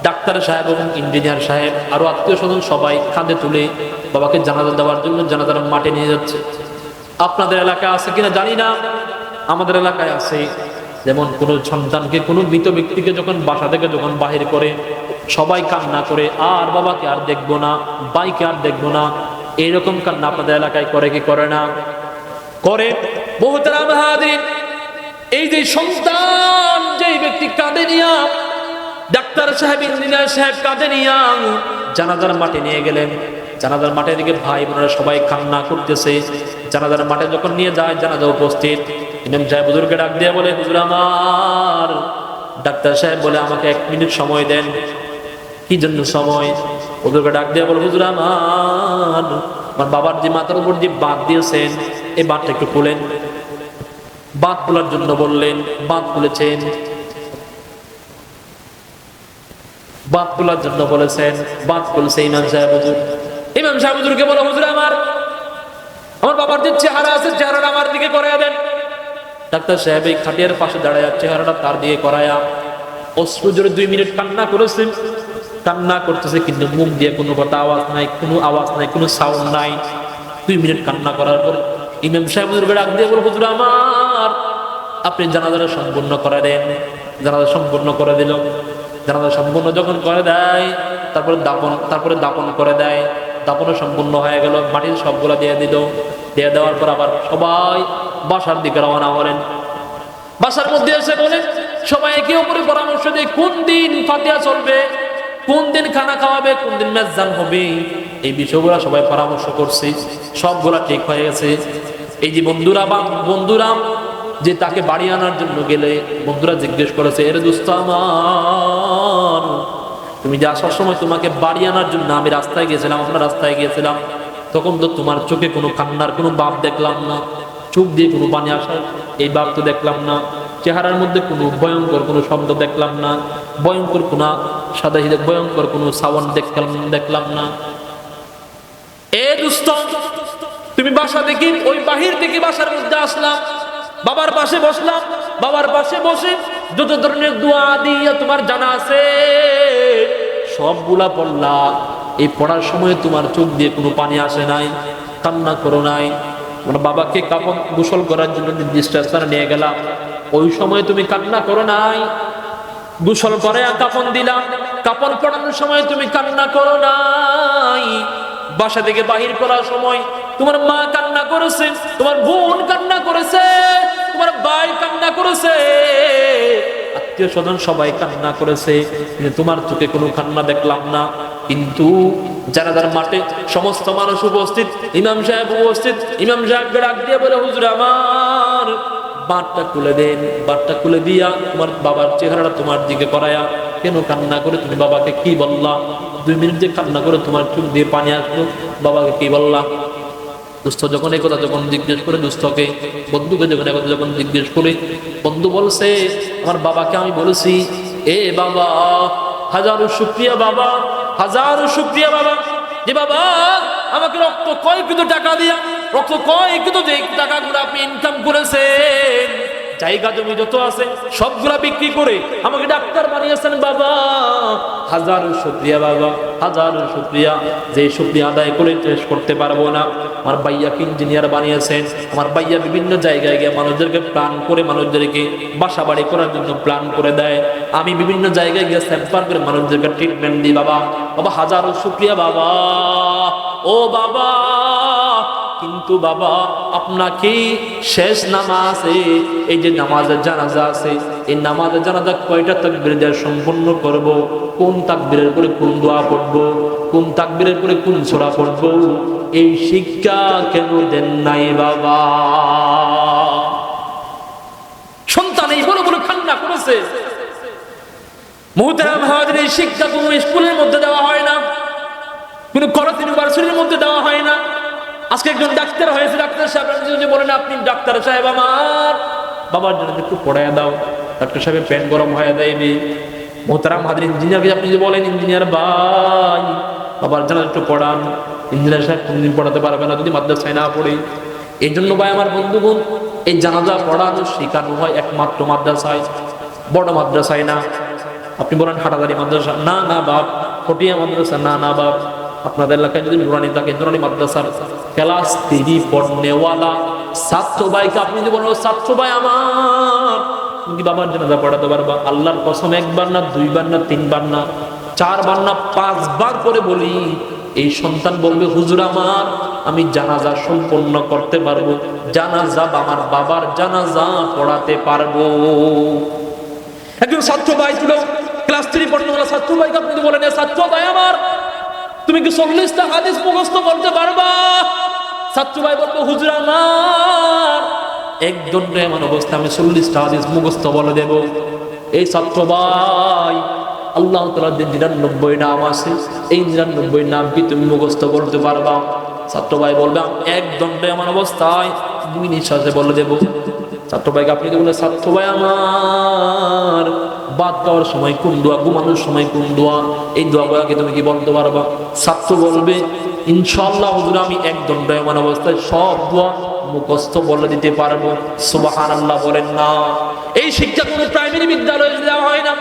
ডাক্তার সাহেব এবং ইঞ্জিনিয়ার সাহেব আরো আত্মীয় স্বজন সবাই কাঁধে তুলে বাবাকে জানাজা দেওয়ার জন্য জানাজার মাঠে নিয়ে যাচ্ছে। আপনাদের এলাকায় আছে কিনা জানি না, আমাদের এলাকায় আছে। যেমন কোনো সন্তানকে, কোনো মৃত ব্যক্তিকে যখন বাসা থেকে যখন বাহির করে সবাই কান্না করে, আর বাবাকে আর দেখবো না, ভাইকে আর দেখবো না, এইরকম কান্না আপনাদের এলাকায় করে কি করে না? করে। মুহতারাম হাজিরিন, এই যে সন্তান যেই ব্যক্তি কাঁধে নিয়া, ডাক্তার সাহেব ইঞ্জিনিয়ার সাহেব কাঁধে নিয়া জানাজার মাঠে নিয়ে গেলেন। জানাজার মাঠে দিকে ভাই বোনেরা সবাই কান্না করতেছে। জানাজার মাঠে যখন নিয়ে যায়, জানাজা উপস্থিত, ইমাম সাহেব হুজুরকে ডাক দিয়ে বলে, হুজুর আমার। ডাক্তার সাহেব বলে, আমাকে 1 মিনিট সময় দেন। কি জন্য সময়? হুজুরকে ডাক দিয়ে বলে, হুজুর আমার বাবার যে মাথার উপর যে বাঁধ দিয়েছেন এই বাঁধটা একটু খুলেন। বাঁধ খোলার জন্য বললেন, বাঁধ খুলেছেন। বাঁধ খোলার জন্য বলেছেন, বাঁধ খুলছে ইমাম সাহেব হুজুর। ইমাম সাহেব হুজুরকে বলে, হুজুর আমার বাবার যে চেহারা আছে চেহারাটা আমার দিকে করাইয়া দেন। ডাক্তার সাহেব এই খাটিয়ার পাশে দাঁড়ায় চেহারাটা তার দিকে করাইয়া অশ্রু জোরে 2 মিনিট কান্না করেছেন। কান্না করতেছে কিন্তু মুখ দিয়ে কোনো কথা আওয়াজ নাই, কোনো সাউন্ড নাই। 2 মিনিট কান্না করার পর ইমাম সাহেব হুজুরকে ডাক দিয়ে বলে, হুজুর আমার আপনি জানাজাটা সম্পূর্ণ করে দেন। জানাজা সম্পূর্ণ করে দিল। জানাজা সম্পূর্ণ যখন করে দেয় তারপরে দাপন করে দেয়। দাপনও সম্পূর্ণ হয়ে গেল, মাটির সবগুলা দিয়ে দিল। দিয়ে দেওয়ার পর আবার সবাই বাসার দিকে রওনা হলেন। বাসার মধ্যে এসে বলেন, সবাই একে অপরের পরামর্শ দিয়ে কোন দিন ফাতিহা চলবে, কোন দিন খানা খাওয়াবে, কোন দিন মেজবান হবে, এই বিষয়গুলো সবাই পরামর্শ করছে। সবগুলা ঠিক হয়ে গেছে। এই যে বন্ধুরা যে তাকে বাড়ি আনার জন্য গেলে বন্ধুরা জিজ্ঞেস করেছে, এর দোস্ত আমার, তুমি যে আসার সময় তোমাকে বাড়ি আনার জন্য আমি রাস্তায় গিয়েছিলাম, তখন তো তোমার চোখে কোনো কান্নার কোনো ভাব দেখলাম না, চোখ দিয়ে কোনো পানি আসার এই ভাব তো দেখলাম না, চেহারার মধ্যে কোনো ভয়ঙ্কর কোনো শব্দ দেখলাম না, ভয়ঙ্কর কোনো সাউন্ড দেখলাম না। এ দোস্ত, তুমি বাসা দেখি ওই বাহির থেকে বাসার মধ্যে আসলাম, বাবার পাশে বসলাম, বাবার পাশে বসে যত ধরনের দোয়া দিয়ে তোমার জানা আছে সবগুলা পড়লা। এই পড়ার সময় তোমার চোখ দিয়ে কোনো পানি আসে নাই, কান্না করো নাই। তোমার বাবাকে কাফন গোসল করার জন্য নির্দিষ্ট স্থানে নিয়ে গেলাম, ওই সময় তুমি কান্না করো নাই। গোসল করে কাফন দিলাম, কাপড় পরানোর সময় তুমি কান্না করো নাই। বাসা থেকে বাহির করার সময় তোমার মা কান্না করেছে, তোমার বোন কান্না করেছে, তোমার ভাই কান্না করেছে, আত্মীয় স্বজন সবাই কান্না করেছে, কিন্তু তোমার চোখে কোনো কান্না দেখলাম না। কিন্তু জানাজার মাঠে সমস্ত মানুষ উপস্থিত, ইমাম সাহেব উপস্থিত। ইমাম সাহেবকে ডাক দিয়ে বলে, হুজুর আমার বাঁটটা খুলে দেন। বাঁটটা খুলে দিয়া তোমার বাবার চেহারাটা তোমার দিকে করায়া, কেন কান্না করে তুমি বাবাকে কি বললা? 2 মিনিট যে কান্না করে তোমার চোখ দিয়ে পানি আসলো, বাবাকে কি বললা? দুস্থ যখন এই কথা যখন জিজ্ঞেস করে, দুস্থকে বন্ধুকে যখন একথা যখন জিজ্ঞেস করে, বন্ধু বলছে, আমার বাবাকে আমি বলেছি, এ বাবা, হাজারো শুকরিয়া বাবা, হাজারো শুকরিয়া বাবা, যে বাবা আমাকে রক্ত কয়কৃত টাকা দিয়া, রক্ত কয়কৃত যে টাকাগুলো আপনি ইনকাম করেছেন, জায়গা জমি যত আছে সবগুলা বিক্রি করে আমাকে ডাক্তার বানিয়েছেন বাবা। হাজারো শুকরিয়া বাবা, হাজারো শুকরিয়া। যে শুকরিয়া আদায় করে শেষ করতে পারবো না। আমার ভাইয়াকে ইঞ্জিনিয়ার বানিয়েছেন, আমার ভাইয়া বিভিন্ন জায়গায় গিয়ে মানুষদেরকে প্ল্যান করে, মানুষদেরকে বাসা বাড়ি করার জন্য প্ল্যান করে দেয়। আমি বিভিন্ন জায়গায় গিয়ে স্যাম্পার করে মানুষদেরকে ট্রিটমেন্ট দিই বাবা। বাবা হাজারো শুকরিয়া বাবা, ও বাবা। কিন্তু বাবা আপনাকে শেষ নামাজে, এই যে নামাজের জানাজা আছে, এই নামাজের জানাজা কয়টা তাকবীর দিয়ে সম্পন্ন করব, কোন তাকবীরের পরে কোন দোয়া পড়ব, কোন তাকবীরের পরে কোন সূরা পড়ব, এই শিক্ষা কেন দেন নাই বাবা? সন্তান এই বড় বড় কান্না করেছে। মুহতারাম হাজির, এই শিক্ষা কোনো স্কুলের মধ্যে দেওয়া হয় না, কোনো কলেজ ইউনিভার্সিটির মধ্যে দেওয়া হয় না। আজকে একজন ডাক্তার হয়েছে, ডাক্তার সাহেব যদি বলেন, আপনি ডাক্তার সাহেব আমার বাবার জন্য একটু পড়াইয়া দাও, ডাক্তার সাহেবের পেন গরম হয়ে দেয়নি। মোহতারাম হাজির, ইঞ্জিনিয়ারকে আপনি যদি বলেন, ইঞ্জিনিয়ার ভাই বাবার জন্য একটু পড়ান, ইঞ্জিনিয়ার সাহেব কোনদিন পড়াতে পারবে না যদি মাদ্রাসায় না পড়ে। এই জন্য ভাই আমার বন্ধুগণ, এই জানাজা পড়ানো শেখানো হয় একমাত্র মাদ্রাসায়, বড় মাদ্রাসায় না। আপনি বলেন হাটাদারি মাদ্রাসা, না না বাপ। ফটিয়া মাদ্রাসা, না না বাপ। আপনাদের এলাকায় যদি নুরানি থাকে, নুরানি মাদ্রাসার ক্লাস 3 পড়নেওয়ালা ছাত্র ভাইকে আপনি যদি বলেন, ছাত্র ভাই আমার তুমি কি বাবার জানাজা পড়াতে পারবা? আল্লাহর কসম, 1 বার না 2 বার না 3 বার না 4 বার না 5 বার করে বলি, এই সন্তান বলবে, হুজুর আমার আমি জানাজা সম্পন্ন করতে পারবো, জানাজা আমার বাবার জানাজা পড়াতে পারবো। একজন ছাত্র ভাই ছিল ক্লাস 3 পড়নেওয়ালা ছাত্র ভাইকে আপনি যদি বলেন, ছাত্র ভাই আমার তুমি কি 40টা হাদিস মুখস্থ করতে পারবা? ছাত্র ভাই বলবো, হুজুর আমার একজন এমন অবস্থা, আমি 40টা হাদিস মুখস্থ বলে দেব। এই ছাত্র ভাই, আল্লাহ তাআলার যে 99 নাম আছে, এই 99 নাম কি তুমি মুখস্থ করতে পারবা? ছাত্র ভাই বলবে, একজন এমন অবস্থায় 2 নিঃশ্বাসে বলে দেব। ছাত্র ভাইকে আপনি যদি বলেন, ছাত্র ভাই আমার বাদ দেওয়ার সময় কোন দোয়া, ঘুমানোর সময় কোন দোয়া, এই দোয়াগুলোকে তুমি কি বলতে পারবা? ছাত্র বলবে, ইনশাআল্লাহ হুজুর আমি একদম এমন অবস্থায় সব দোয়া মুখস্থ বলে দিতে পারবো। সুবহানাল্লাহ বলেন না। এই শিক্ষা কোনো প্রাইমারি বিদ্যালয়ে দেওয়া হয় না,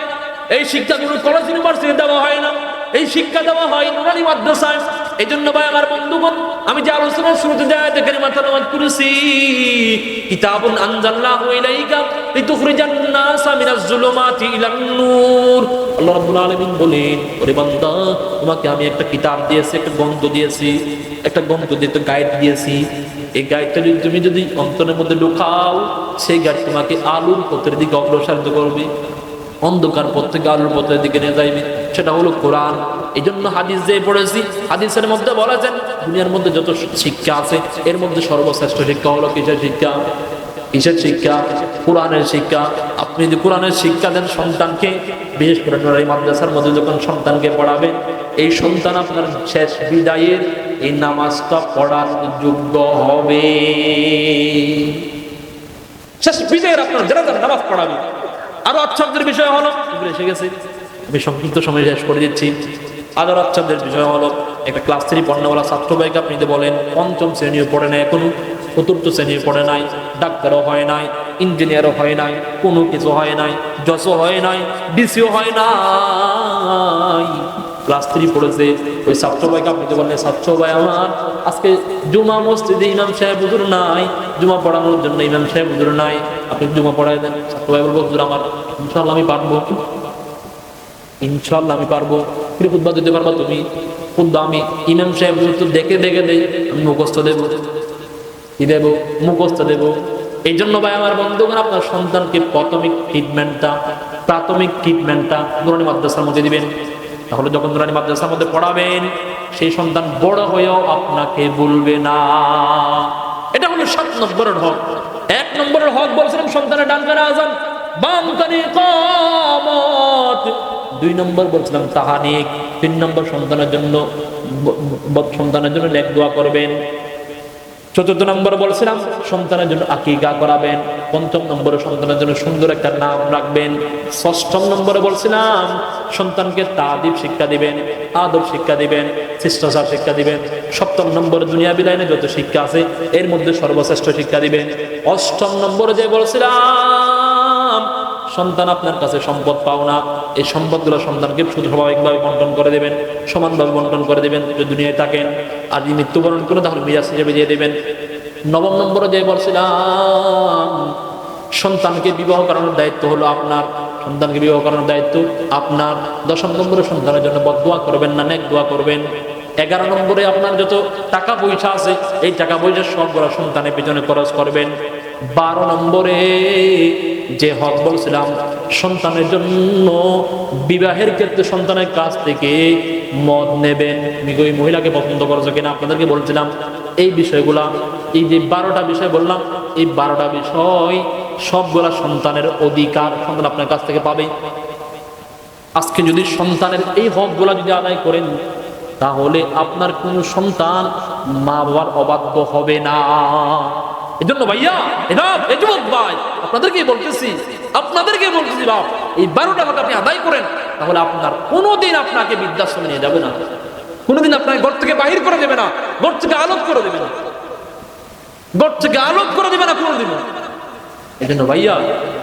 এই শিক্ষা কোনো কলেজ ইউনিভার্সিটিতে দেওয়া হয় না, এই শিক্ষা দেওয়া হয় নুরানি মাদ্রাসায়। এই জন্য ভাই আমার বন্ধুগণ, আমি যে আলোচনার শুরুতে যায় দেখেন মাথা নামাজ করেছি, কিতাবুন আনজালনাহু ইলাইকা লিতুখরিজান নাসা মিনাজ যুলুমাতি ইলান নূর। আল্লাহ রাব্বুল আলামিন বলেন, ওরে বান্দা তোমাকে আমি একটা কিতাব দিয়েছি, একটা গ্রন্থ দিয়েছি, একটা গ্রন্থ দিয়ে তো গাইড দিয়েছি। এই গাইডটা যদি তুমি যদি অন্তরের মধ্যে ঢোকাও, সেই গাইড তোমাকে আলোর পথের দিকে অগ্রসর করবে, অন্ধকার পথ থেকে আলোর পথের দিকে নিয়ে যাইবে, সেটা হলো কোরআন। এই জন্য হাদিস যে পড়েছি, হাদিসের মধ্যে বলেছেন দুনিয়ার মধ্যে যত শিক্ষা আছে এর মধ্যে সর্বশ্রেষ্ঠ শিক্ষা হলো কিসের শিক্ষা? কিসের শিক্ষা? কোরআনের শিক্ষা। আপনি যদি কোরআনের শিক্ষা দেন সন্তানকে, বিশেষ করে এই মাদ্রাসার মধ্যে যখন সন্তানকে পড়াবেন, এই সন্তান আপনার শেষ বিদায়ের এই নামাজটা পড়ার যোগ্য হবে। শেষ বিদায়ের আপনার জানাজার নামাজ পড়াবে। আরো আশ্চর্যের বিষয় হলো, এসে গেছে, আমি সংক্ষিপ্ত সময় শেষ করে দিচ্ছি। আরো আশ্চর্যের বিষয় হলো, একটা ক্লাস 3 পড়নেওয়ালা ছাত্র ভাইকে আপনি যদি বলেন, 5ম শ্রেণী পড়ে না এখনো, চতুর্থ শ্রেণী পড়ে নাই, ডাক্তারও হয় নাই, ইঞ্জিনিয়ারও হয় নাই, কোনো কিছু হয় নাই, জজও হয় নাই, ডিসিও হয় নাই, ক্লাস 3 পড়েছে। ওই ছাত্র ভাইকে আপনি তো বললেন, ছাত্র ভাই আমার আজকে জুমা মসজিদে ইমাম সাহেব হুজুর নাই, জুমা পড়ানোর জন্য ইমাম সাহেব হুজুর নাই, আপনি জুমা পড়াই দেন। ছাত্র ভাই বলবো, হুজুর আমার ইনশাআল্লাহ আমি পারবো, ইনশাআল্লাহ আমি পারবো। কি খুতবা দিতে পারবা তুমি? খুতবা আমি ইমাম সাহেব হুজুর তো দেখে দেখে দেই, আমি মুখস্থ দেব, কি দেব? মুখস্থ দেব। এই জন্য ভাই আমার বন্ধুগণ, আপনার সন্তানকে প্রাথমিক ট্রিটমেন্টটা নুরানি মাদ্রাসার মধ্যে দিবেন। তাহলে যখন নুরানি মাদ্রাসার মধ্যে পড়াবেন, সেই সন্তান বড় হয়েও আপনাকে বলবে না। এটা হলো 7 নম্বরের হক। 1 নম্বরের হক বলছিলাম সন্তানের ডান কানে আযান, বাম কানে ইকামত। 2 নম্বর বলছিলাম তাহানিক। 3 নম্বর সন্তানের জন্য নেক দোয়া করবেন। 4র্থ নম্বর বলছিলাম সন্তানের জন্য আকিকা করাবেন। 5ম নম্বরে সন্তানের জন্য সুন্দর একটা নাম রাখবেন। 6ম নম্বরে বলছিলাম সন্তানকে তাদিব শিক্ষা দিবেন, আদব শিক্ষা দিবেন, শিষ্টাচার শিক্ষা দিবেন। 7ম নম্বরে দুনিয়া বিলাইনে যত শিক্ষা আছে এর মধ্যে সর্বশ্রেষ্ঠ শিক্ষা দিবেন। 8ম নম্বরে যে বলছিলাম সন্তান আপনার কাছে সম্পদ পাও না, এই সম্পদগুলো সন্তানকে শুধু স্বাভাবিকভাবে বন্টন করে দেবেন, সমানভাবে বন্টন করে দেবেন। যদি দুনিয়ায় থাকেন আর যদি মৃত্যুবরণ করে তাহলে মিরাস হিসেবে দিয়ে দেবেন। 9ম নম্বরে যে বলছিলাম সন্তানকে বিবাহ করানোর দায়িত্ব হলো আপনার, সন্তানকে বিবাহ করানোর দায়িত্ব আপনার। 10ম নম্বরে সন্তানের জন্য বদদোয়া করবেন না, নেক দোয়া করবেন। 11 নম্বরে আপনার যত টাকা পয়সা আছে এই টাকা পয়সা সবগুলো সন্তানের পিছনে খরচ করবেন। 12 নম্বরে যে হক বলছিলাম সন্তানের জন্য বিবাহের ক্ষেত্রে সন্তানের কাছ থেকে মত নেবেন। ওই মহিলাকে পছন্দ করছো কিনা আপনাদেরকে বলছিলাম। এই বিষয়গুলা, এই যে 12টা বিষয় বললাম, এই 12টা বিষয় সবগুলা সন্তানের অধিকার, সন্তান আপনার কাছ থেকে পাবে। আজকে যদি সন্তানের এই হকগুলা যদি আদায় করেন তাহলে আপনার কোন সন্তান মা বাবার অবাধ্য হবে না। এই জন্য ভাইয়া, এই যুবক ভাই, আপনাদেরকে বলতেছি বাপ, এই 12টা হক আপনি আদায় করেন, তাহলে আপনার কোনোদিন আপনাকে বৃদ্ধাশ্রমে নিয়ে যাবে না, কোনোদিন আপনাকে ঘর থেকে বাহির করে দেবে না, ঘর থেকে আলোক করে দেবে না, কোনোদিনও। এই জন্য ভাইয়া,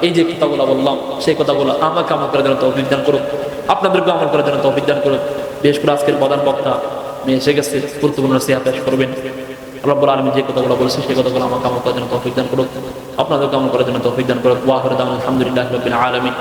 এই যে কথাগুলো বললাম সেই কথাগুলো আমাকে আমল করার জন্য তৌফিক দান করুন, আপনাদেরকে আমল করার জন্য তৌফিক দান করুন। বিশেষ করে আজকের প্রধান বক্তা এসে গেছে, গুরুত্বপূর্ণ নসিহত পেশ করবেন। রব্বুল আলামিন যে কথাগুলো বলেছে সেই কথাগুলো আমাকে আমল করার জন্য তৌফিক দান করুন, আপনাদেরকে আমল করার জন্য তৌফিক দান করুন। ওয়া আখিরু দাওয়ানা আলহামদুলিল্লাহি রাব্বিল আলামিন।